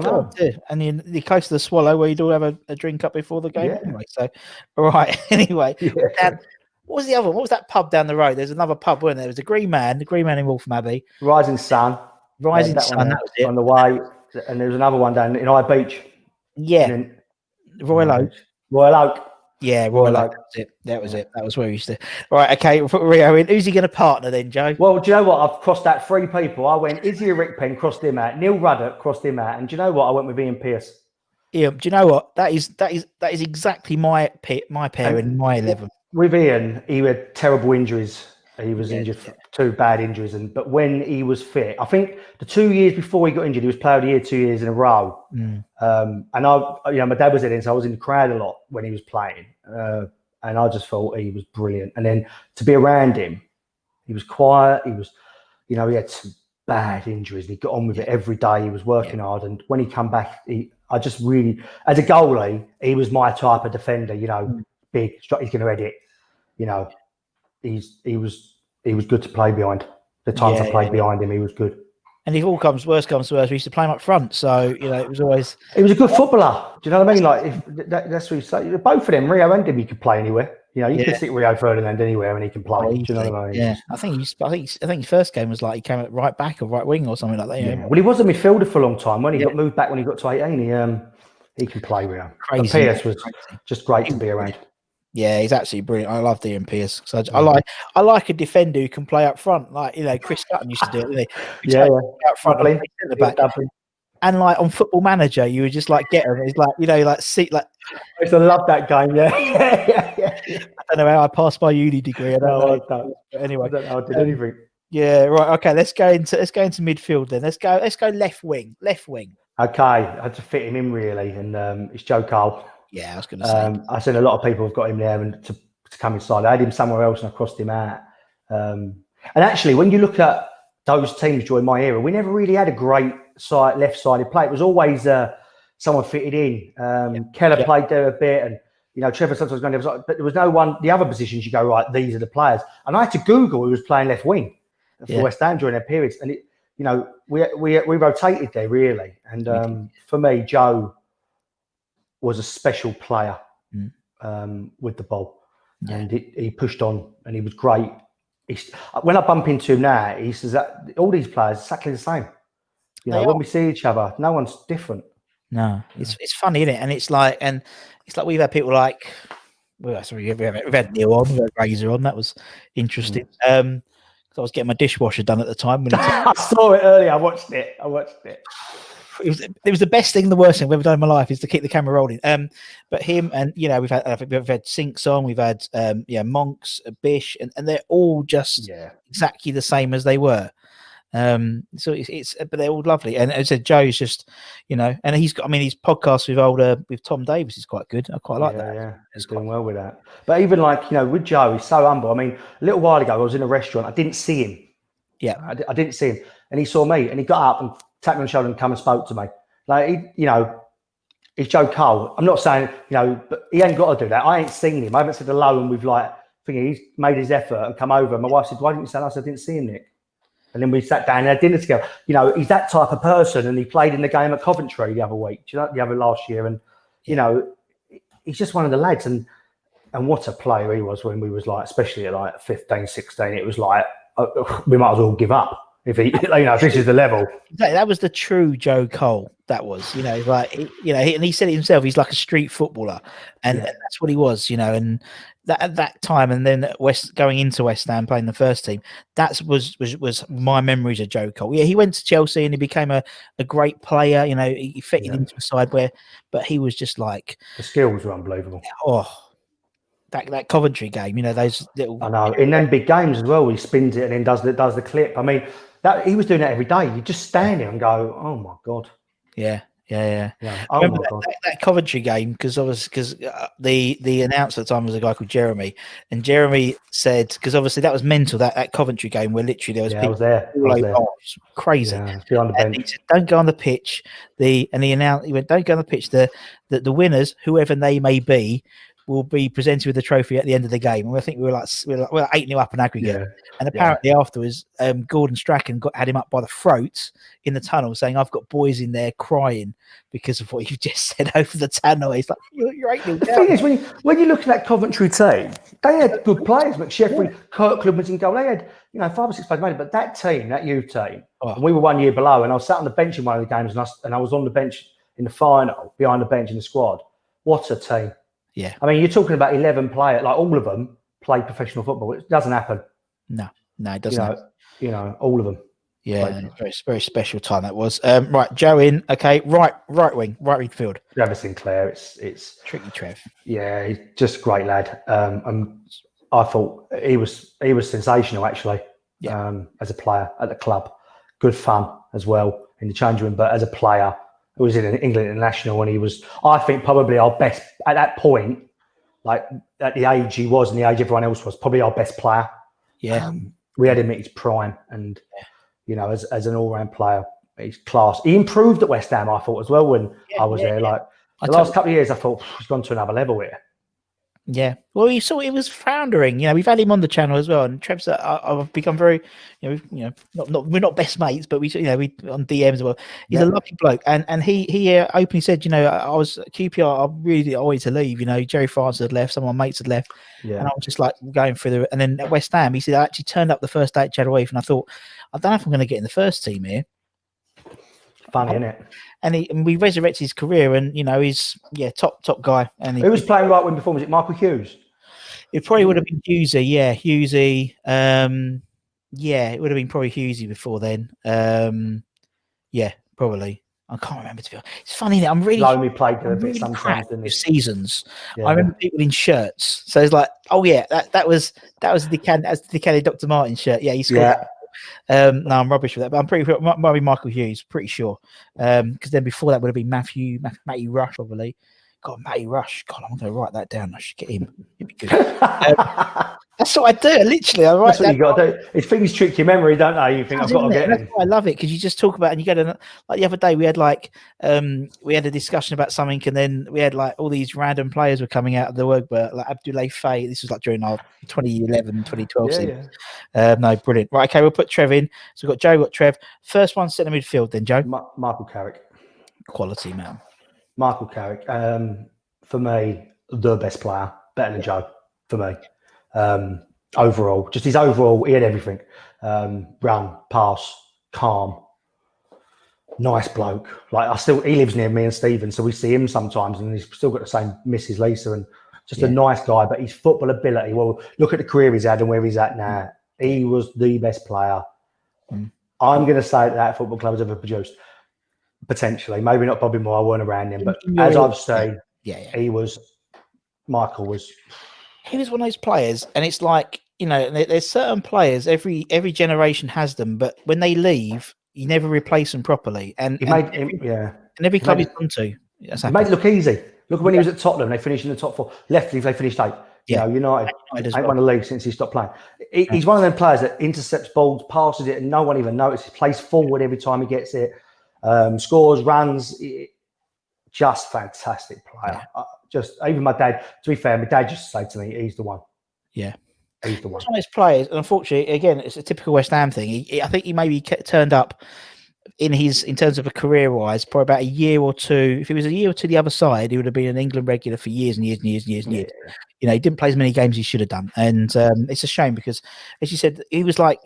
know. God, and you're close to the Swallow where you'd all have a drink up before the game anyway. So, all right. Anyway, what was the other one? What was that pub down the road? There's another pub, wasn't there? There was the Green Man in Waltham Abbey. Rising Sun. Rising Sun, that was it. On the way. And there was another one down in High Beach. Yeah. Royal Oak. Royal Oak. Yeah, Royal Oak. That was it. That was where we used to. Right, okay, we'll put Rio in. Who's he going to partner then, Joe? Well, do you know what? I've crossed out 3 people. I went Izzy Rickpen, crossed him out. Neil Ruddock, crossed him out. And do you know what? I went with Ian Pearce. Yeah, do you know what? That is exactly my pair in my 11. With Ian, he had terrible injuries. He was injured for 2 bad injuries, but when he was fit, I think the 2 years before he got injured, he was player of the year 2 years in a row. And my dad was in it, so I was in the crowd a lot when he was playing, and I just thought he was brilliant. And then to be around him, he was quiet. He was, he had some bad injuries. He got on with it every day. He was working hard, and when he come back, I just really, as a goalie, he was my type of defender. Big, he's going to head it. He was good to play behind. The times I played behind him, he was good. And if worst comes to worst, we used to play him up front. So it was always. He was a good footballer. Do you know what I mean? Like that's what you say. Both of them, Rio and him, he could play anywhere. You could stick Rio Ferdinand anywhere and he can play. Do you know what I mean? Yeah, I think his first game was like he came at right back or right wing or something like that. Yeah. Well, he was a midfielder for a long time. When he got moved back when he got to 18, he can play Rio. Crazy. Pierce was just great to be around. Yeah, he's absolutely brilliant. I love Ian Pearce. So I like a defender who can play up front, like Chris Sutton used to do it, didn't he? Up front, and the back. And like on Football Manager, you would just like get him. It's like I used to love that game. Yeah. I don't know how I passed my uni degree. I don't know. But anyway, I don't know how I did anything. Yeah, right. Okay, let's go into midfield then. Let's go left wing. Okay, I had to fit him in really, and it's Joe Carr. Yeah, I was going to say. I said a lot of people have got him there and to come inside. I had him somewhere else and I crossed him out. And actually, when you look at those teams during my era, we never really had a great left-sided play. It was always someone fitted in. Keller played there a bit, and Trevor sometimes going there, but there was no one. The other positions you go right. These are the players, and I had to Google who was playing left wing for West Ham during their periods, and we rotated there really. And for me, Joe was a special player with the ball, and he pushed on, and he was great. When I bump into him now, he says that all these players are exactly the same. When we see each other, no one's different. No, it's funny, isn't it? And it's like we've had people like, we've had Neil on, we've had Razor on. That was interesting. Because I was getting my dishwasher done at the time. I saw it earlier. I watched it. It was the best thing, the worst thing I've ever done in my life is to keep the camera rolling. But him and we've had Sinks on, we've had Monks, Bish, and they're all just exactly the same as they were. So it's but they're all lovely. And as I said, Joe's just and he's got his podcast with Tom Davis is quite good. I quite like that. Yeah, he's doing well with that. But even with Joe, he's so humble. I mean, a little while ago I was in a restaurant, I didn't see him. Yeah, I didn't see him, and he saw me, and he got up and tapped me on the shoulder and come and spoke to me. Like he's Joe Cole. I'm not saying but he ain't got to do that. I ain't seen him. I haven't said hello, and we've thinking he's made his effort and come over. And my wife said, "Why didn't you say hello?" I said, "I didn't see him, Nick." And then we sat down and had dinner together. He's that type of person, and he played in the game at Coventry the other week. The other last year, and he's just one of the lads. And what a player he was when we was especially at 15, 16. It was we might as well give up. If if this is the level, that was the true Joe Cole. That was, and he said it himself. He's like a street footballer, and that's what he was, And that at that time, and then going into West Ham playing the first team, that was my memories of Joe Cole. Yeah, he went to Chelsea and he became a great player. He fitted into a side but he was just the skills were unbelievable. Oh. That Coventry game, those little. I know. In them big games as well, he spins it and then does the clip. I mean, he was doing that every day. You just stand there and go, "Oh my God!" Yeah. Yeah. I Oh remember my God. that Coventry game because the announcer at the time was a guy called Jeremy, and Jeremy said because obviously that was mental that Coventry game where literally there was Yeah, I people was there. I all was over, there. oh, it was crazy. Yeah, behind the And he bench. said, "Don't go on the pitch." He went, "Don't go on the pitch. The winners, whoever they may be, will be presented with the trophy at the end of the game." And I think we were like 8-0 up in aggregate. Yeah. And apparently afterwards, Gordon Strachan had him up by the throat in the tunnel, saying, "I've got boys in there crying because of what you just said over the tunnel." He's like, "You're 8-0 The down." thing is, when you look at that Coventry team, they had good players. McSheffrey, Kirkland was in goal. They had 5 or 6 players made it. But that team, that youth team, and we were 1 year below. And I was sat on the bench in one of the games, and I was on the bench in the final, behind the bench in the squad. What a team! Yeah. I mean, you're talking about 11 players, like all of them play professional football. It doesn't happen. No, it doesn't. All of them. Yeah, very, very special time that was. Right, Joe in. Okay, right midfield. Trevor Sinclair, it's Tricky Trev. Yeah, he's just a great lad. And I thought he was sensational actually. Yeah. As a player at the club, good fun as well in the change room. But as a player, he was in an England international, and he was, I think, probably our best at that point. Like at the age he was and the age everyone else was, probably our best player. Yeah, we had him at his prime, and as an all-round player, he's class. He improved at West Ham, I thought, as well when I was there. Like the last couple of years, I thought he's gone to another level here. Yeah, well, you saw it was floundering. We've had him on the channel as well, and Trev's. I've become very, not we're not best mates, but we on DMs as well. He's a lovely bloke, and he openly said, I was QPR. I really wanted to leave. Jerry France had left, some of my mates had left, and I was just like going through and then at West Ham, he said I actually turned up the first day at Chadwell Heath, and I thought I don't know if I'm going to get in the first team here. Funny, isn't it? And we resurrected his career, and he's top guy. And who was playing right wing before? Was it Michael Hughes? It probably would have been Hughesy, Hughesy. It would have been probably Hughesy before then. Probably. I can't remember to be honest. It's funny that I'm really played a bit sometimes with seasons. Yeah. I remember people in shirts, so it's like, oh yeah, that was the Decali Dr. Martin shirt. Yeah, he scored. No, I'm rubbish with that, but I'm pretty sure it might be Michael Hughes, pretty sure. Because then before that would have been Matthew Rush, probably. God, Matty Rush. God, I'm going to write that down. I should get him. It'd be good. That's what I do. Literally, I write. That's what you got to do. If things trick your memory, don't they? You think I've got to get him. I love it because you just talk about, and you go to, like the other day we had we had a discussion about something, and then we had like all these random players were coming out of the work, but like Abdoulaye Faye. This was like during our 2011, 2012 season. No, brilliant. Right, okay, we'll put Trev in. So we've got Joe, got Trev. First one, centre midfield. Then Joe. Michael Carrick. Quality man. Michael Carrick, for me, the best player, better than Joe, for me. Overall, just his overall, he had everything. Run, pass, calm, nice bloke. Like he lives near me and Stephen, so we see him sometimes, and he's still got the same Mrs. Lisa, and just a nice guy. But his football ability, well, look at the career he's had and where he's at now. He was the best player. I'm going to say that football club has ever produced. Potentially, maybe not Bobby Moore. I weren't around him, but as I've said, Michael was. He was one of those players, and it's like there's certain players. Every generation has them, but when they leave, you never replace them properly. And every club he's gone to, he made it look easy. Look when he was at Tottenham, they finished in the top 4. Left Leeds, they finished 8. United ain't won the league since he stopped playing. He's one of them players that intercepts balls, passes it, and no one even notices. Plays forward every time he gets it. Scores, runs, just fantastic player. Even my dad, to be fair, my dad just said to me, he's the one. Yeah. He's the one. One of those players, and unfortunately, again, it's a typical West Ham thing. I think he maybe turned up in terms of a career-wise, for about a year or two. If it was a year or two the other side, he would have been an England regular for years and years and years and years and years. He didn't play as many games as he should have done, and it's a shame because, as you said, he was like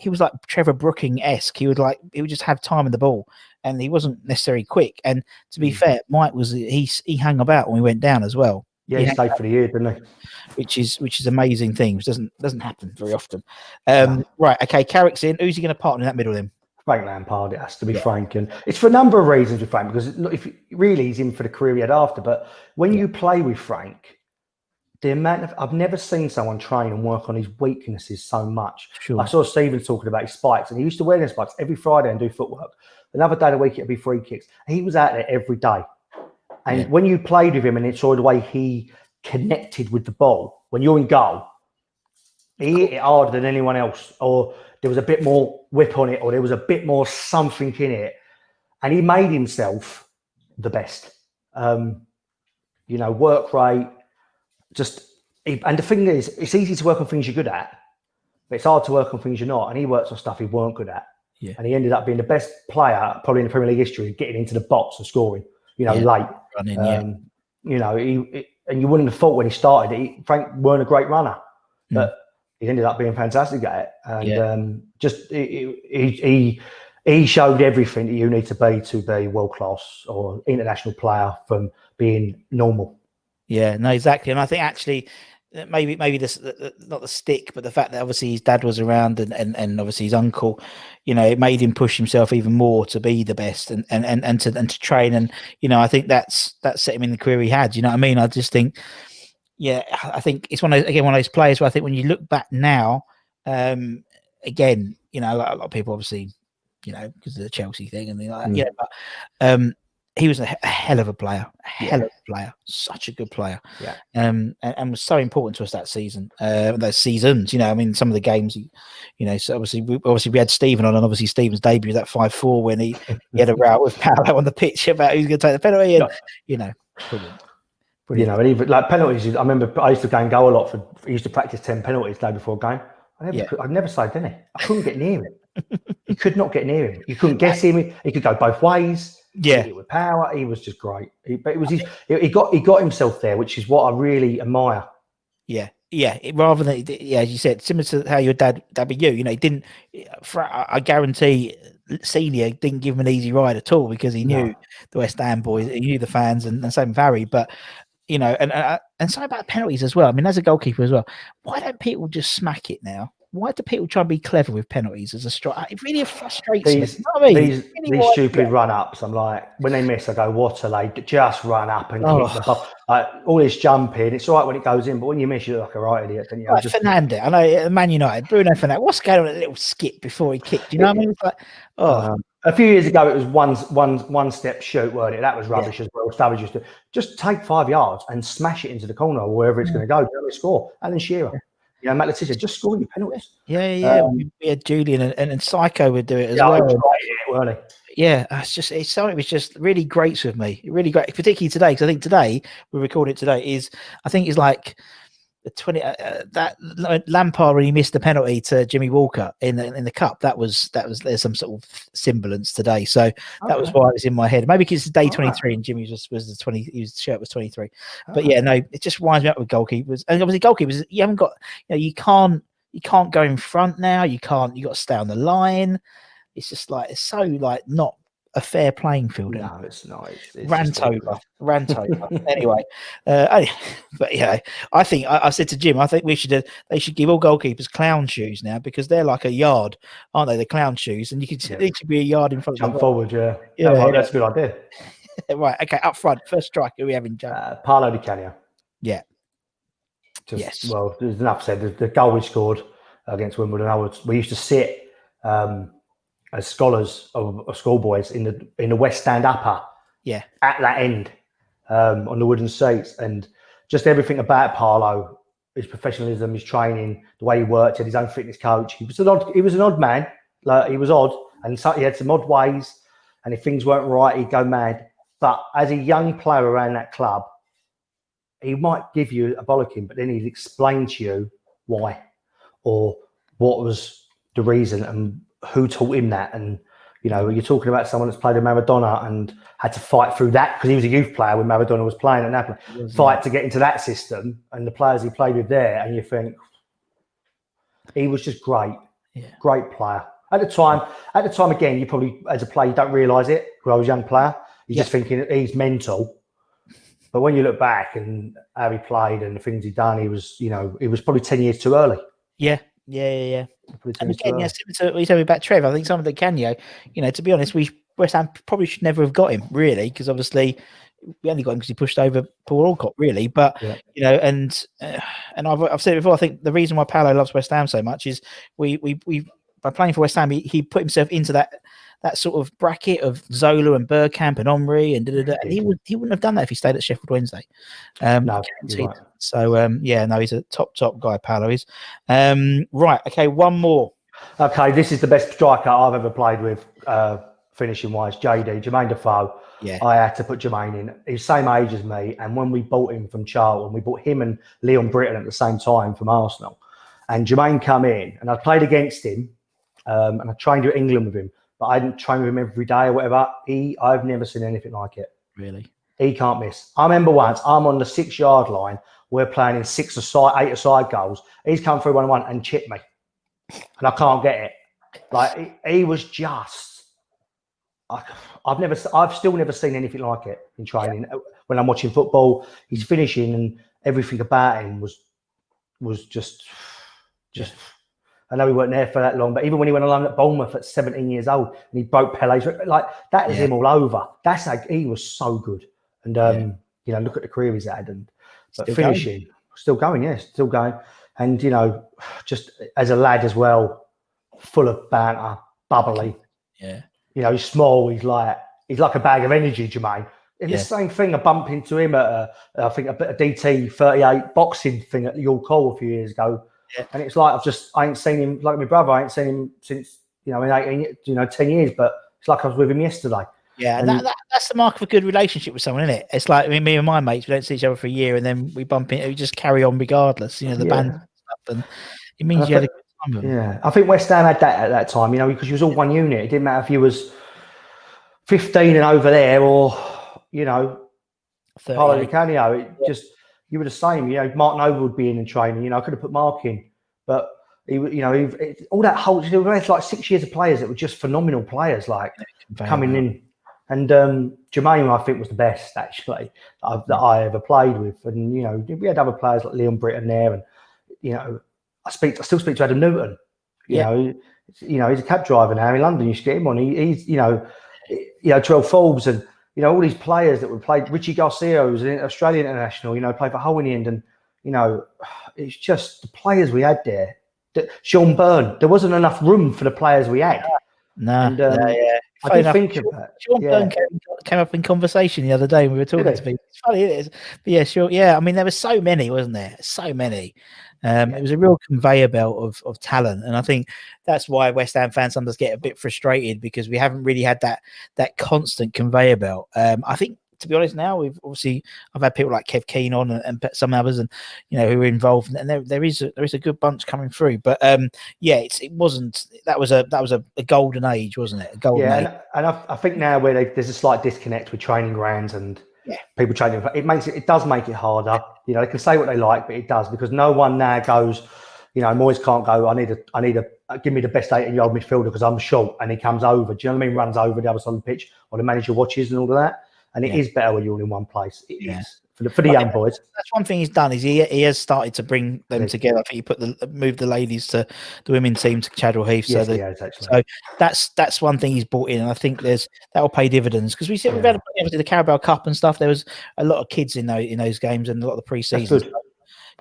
Trevor Brooking-esque. He would just have time in the ball, and he wasn't necessarily quick. And to be fair, Mike he hung about when we went down as well. Yeah, he stayed for the year, didn't he? Which is amazing thing, which doesn't happen very often. Right, okay, Carrick's in. Who's he going to partner in that middle then? Frank Lampard, it has to be Frank, and it's for a number of reasons with Frank, because if really he's in for the career he had after. But when you play with Frank, the amount of I've never seen someone train and work on his weaknesses so much. Sure. I saw Stephen talking about his spikes, and he used to wear them spikes every Friday and do footwork. Another day of the week it'd be free kicks. He was out there every day, and when you played with him and it saw the way he connected with the ball, when you're in goal, he hit it harder than anyone else, or there was a bit more whip on it, or there was a bit more something in it, and he made himself the best. Work rate. And the thing is, it's easy to work on things you're good at, but it's hard to work on things you're not. And he works on stuff he weren't good at. Yeah. And he ended up being the best player probably in the Premier League history, getting into the box and scoring, late. Running, and you wouldn't have thought when he started, Frank weren't a great runner, but he ended up being fantastic at it. And he showed everything that you need to be world-class or international player from being normal. Yeah, no, exactly. And I think actually maybe this, not the stick, but the fact that obviously his dad was around and obviously his uncle, it made him push himself even more to be the best and to train. And, I think that set him in the career he had. You know what I mean? I just think, I think it's one of those players where I think when you look back now, again, a lot of people obviously, because of the Chelsea thing and things like that, but he was a hell of a player, such a good player, and was so important to us that season, those seasons. Some of the games, so obviously we had Stephen on, and obviously Stephen's debut was that 5-4 when he had a row with Paolo on the pitch about who's going to take the penalty, and brilliant. And even like penalties, I remember I used to go and go a lot I used to practice 10 penalties the day before a game. I'd never saved any. I couldn't get near him. You could not get near him. You couldn't guess him. He could go both ways. Yeah, with power, he was just great. But it was he got himself there, which is what I really admire. Yeah. Rather than as you said, similar to how your dad be you. He didn't. I guarantee Senior didn't give him an easy ride at all because he knew the West Ham boys, he knew the fans, and same with Harry. But and something about penalties as well. I mean, as a goalkeeper as well, why don't people just smack it now? Why do people try and be clever with penalties as a striker? It really frustrates me. These stupid run-ups, I'm like, when they miss, I go, what are they? Just run up and kick the ball. All this jumping, it's all right when it goes in, but when you miss, you look like a right idiot, don't you? Like Fernandes, I know, Man United, Bruno Fernandes, what's going on, a little skip before he kicked? You know what I mean? It's like, a few years ago, it was one step shoot, weren't it? That was rubbish as well. Sturridge used to just take 5 yards and smash it into the corner or wherever it's going to go. Score. Alan Shearer. Matt Letizia, just scoring your penalties. Yeah. We had Julian and Psycho would do it as well. Weren't he? Yeah, it's something which just really grates with me. Really great, particularly today, because I think today we're recording it today is like the 20 that Lampard when he missed the penalty to Jimmy Walker in the cup. That was there's some sort of semblance today. So that was why it was in my head. Maybe because it's day 23 and Jimmy was the 20. His shirt was 23. But it just winds me up with goalkeepers. And obviously goalkeepers, you haven't got you can't go in front now. You got to stay on the line. It's just like it's so like not a fair playing field. No, it's not. It's rant over. Anyway, but I think I said to Jim, I think they should give all goalkeepers clown shoes now because they're like a yard, aren't they? The clown shoes, and you could be a yard in front. Jump forward, that's a good idea. Right, okay, up front, first striker we having Joe. Paolo Di Canio. Yeah. Yes. Well, there's enough said. The goal we scored against Wimbledon, we used to sit as scholars or schoolboys in the West Stand upper, at that end on the wooden seats, and just everything about Paolo, his professionalism, his training, the way he worked, he had his own fitness coach. He was an odd man, like he was odd, and so he had some odd ways, and if things weren't right, he'd go mad. But as a young player around that club, he might give you a bollocking, but then he'd explain to you why or what was the reason and who taught him that. And you're talking about someone that's played with Maradona and had to fight through that because he was a youth player when Maradona was playing at Napoli. Fight to get into that system and the players he played with there, and you think he was just great, great player. At the time, again, you probably as a player you don't realise it. Because I was a young player, you're just thinking he's mental. But when you look back and how he played and the things he'd done, he was probably 10 years too early. Yeah. And again, similar to what you said about Trev, I think some of the Canio, to be honest, West Ham probably should never have got him, really, because obviously we only got him because he pushed over Paul Alcott, really. But and I've said it before. I think the reason why Paolo loves West Ham so much is we by playing for West Ham, he put himself into that sort of bracket of Zola and Bergkamp and Omri and and he wouldn't have done that if he stayed at Sheffield Wednesday. No, right. So he's a top guy. Paolo is. Right, okay, one more. Okay, this is the best striker I've ever played with, finishing wise. Jermaine Defoe. Yeah, I had to put Jermaine in. He's the same age as me, and when we bought him from Charlton, we bought him and Leon Britton at the same time from Arsenal. And Jermaine come in, and I played against him, and I trained at England with him, but I didn't train with him every day or whatever. I've never seen anything like it. Really? He can't miss. I remember once I'm on the 6-yard line. We're playing in 8-a-side goals. He's come through 1-on-1 and chipped me, and I can't get it. Like he was just. I've still never seen anything like it in training. Yeah. When I'm watching football, he's finishing and everything about him was just. I know he weren't there for that long, but even when he went along at Bournemouth at 17 years old and he broke Pele's, like that is him all over. That's like he was so good. And look at the career he's had, but still finishing, still going. And just as a lad as well, full of banter, bubbly. Yeah. He's small. He's like a bag of energy, Jermaine. And the same thing, I bumped into him at I think a DT 38 boxing thing at York Hall a few years ago. Yeah. And it's like I ain't seen him like my brother. I ain't seen him since in 10 years. But it's like I was with him yesterday. Yeah, and that's the mark of a good relationship with someone, isn't it? It's like me and my mates. We don't see each other for a year, and then we bump into. We just carry on regardless. The band and stuff, and it means you had a good time with them. Yeah, I think West Ham had that at that time. Because you was all one unit. It didn't matter if you was 15 and over there, or Paulo Di Canio. Just you were the same. Mark Noble would be in and training. I could have put Mark in, but he all that whole. There was like 6 years of players that were just phenomenal players, like coming in. And Jermaine, I think, was the best actually that I ever played with. And we had other players like Leon Britton there, and I still speak to Adam Newton. He's a cab driver now in London. You should get him on. He's Terrell Forbes and all these players that would play. Richie Garcia, who's an Australian international. Played for Hull in the end, and it's just the players we had there. Sean Byrne, there wasn't enough room for the players we had. I did think of that. Sean Byrne came up in conversation the other day when we were talking to people. It's funny, it is. But yeah, sure. Yeah, I mean, there were so many, wasn't there? So many. It was a real conveyor belt of talent. And I think that's why West Ham fans sometimes get a bit frustrated, because we haven't really had that constant conveyor belt. I think, to be honest, now I've had people like Kev Keane on and some others, and who are involved, and there is a good bunch coming through. But it wasn't. That was a golden age, wasn't it? A golden age. And I think now where there's a slight disconnect with training grounds and people training, it does make it harder. They can say what they like, but it does, because no one now goes. Moyes can't go. I need a give me the best 18-year-old midfielder because I'm short, and he comes over. Do you know what I mean? Runs over the other side of the pitch, or the manager watches and all of that. And it is better when you're all in one place. It is for the young boys. That's one thing he's done, is he has started to bring them together. I think he moved the ladies to the women's team to Chadwell Heath. Yes, so that's one thing he's brought in, and I think that will pay dividends, because we've had obviously the Carabao Cup and stuff. There was a lot of kids in those games and a lot of the pre-season.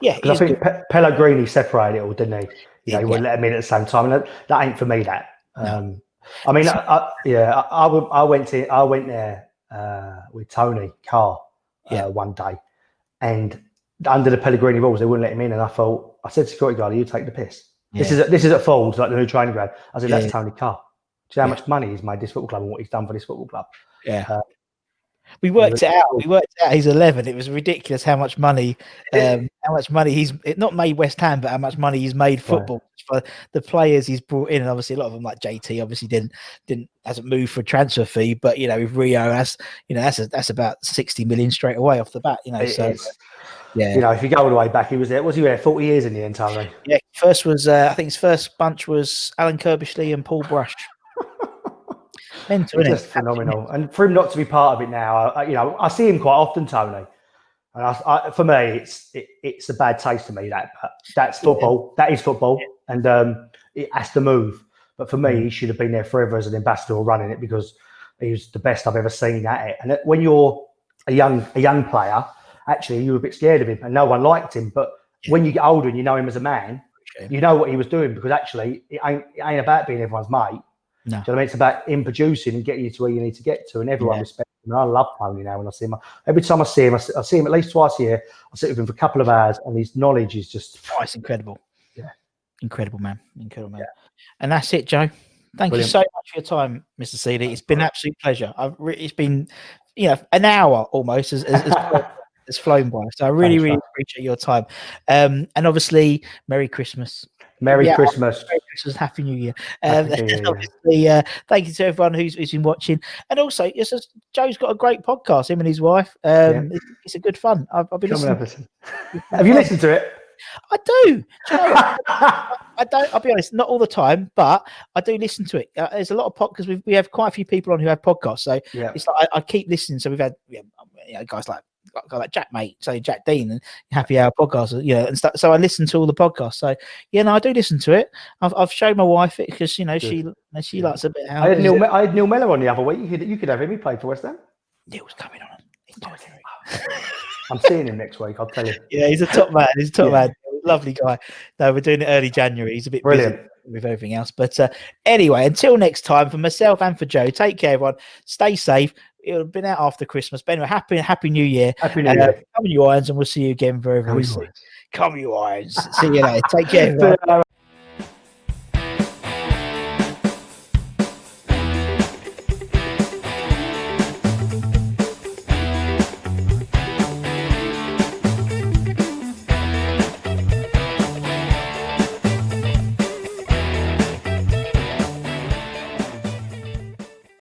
Because I think Pellegrini separated it all, didn't he? He wouldn't let him in at the same time, and that ain't for me. That I mean, I went there. With Tony Carr one day, and under the Pellegrini rules they wouldn't let him in, and I said to security guard, you take the piss. This is at Folds, like the new training ground. I said, that's Tony Carr. Do you know how much money he's made this football club and what he's done for this football club? We worked it out. He's 11. It was ridiculous how much money he's not made West Ham, but how much money he's made football for the players he's brought in. And obviously a lot of them, like JT, obviously hasn't moved for a transfer fee, but with Rio, that's about 60 million straight away off the bat. If you go all the way back, was he there 40 years in the end, Tony? Yeah, first was I think his first bunch was Alan Kirbishley and Paul Brush. Mental, just phenomenal, and for him not to be part of it now, I see him quite often, Tony. And for me, it's a bad taste to me. That's football. That is football, and it has to move. But for me, he should have been there forever as an ambassador running it, because he was the best I've ever seen at it. And when you're a young player, actually you were a bit scared of him and no one liked him. But when you get older and you know him as a man, you know what he was doing, because actually it ain't about being everyone's mate. No. Do you know what I mean? It's about him producing and getting you to where you need to get to, and everyone respects him. And I love Tony now when I see him. Every time I see him, I see him at least twice a year. I sit with him for a couple of hours, and his knowledge is just... Oh, it's incredible. Yeah. Incredible, man. Incredible, man. Yeah. And that's it, Joe. Thank you so much for your time, Mr. Seeley. It's been an absolute pleasure. It's been, an hour almost has flown by. So I really appreciate your time. And obviously, Merry Christmas. Merry Christmas. Merry Christmas. Happy New Year. Obviously, thank you to everyone who's been watching. And also, Joe's got a great podcast, him and his wife. It's a good fun. I've been listening. Have you listened to it? I do. I don't. I'll be honest, not all the time, but I do listen to it. There's a lot of podcasts. We have quite a few people on who have podcasts, so it's like I keep listening. So we've had guys like Jack, mate, so Jack Dean and Happy Hour podcast, and stuff. So I listen to all the podcasts. So I do listen to it. I've shown my wife it because she likes a bit. I had Neil Mellor on the other week. You could have him. He played for West Ham. Neil's coming on. I'm seeing him next week. I'll tell you. Yeah, he's a top man. He's a top man. Lovely guy. No, we're doing it early January. He's a bit brilliant busy with everything else. But anyway, until next time, for myself and for Joe, take care, everyone. Stay safe. It'll have been out after Christmas. But anyway, happy New Year. Happy New Year. Come you irons, and we'll see you again very, very soon. Come you irons. See you later. Take care, everyone.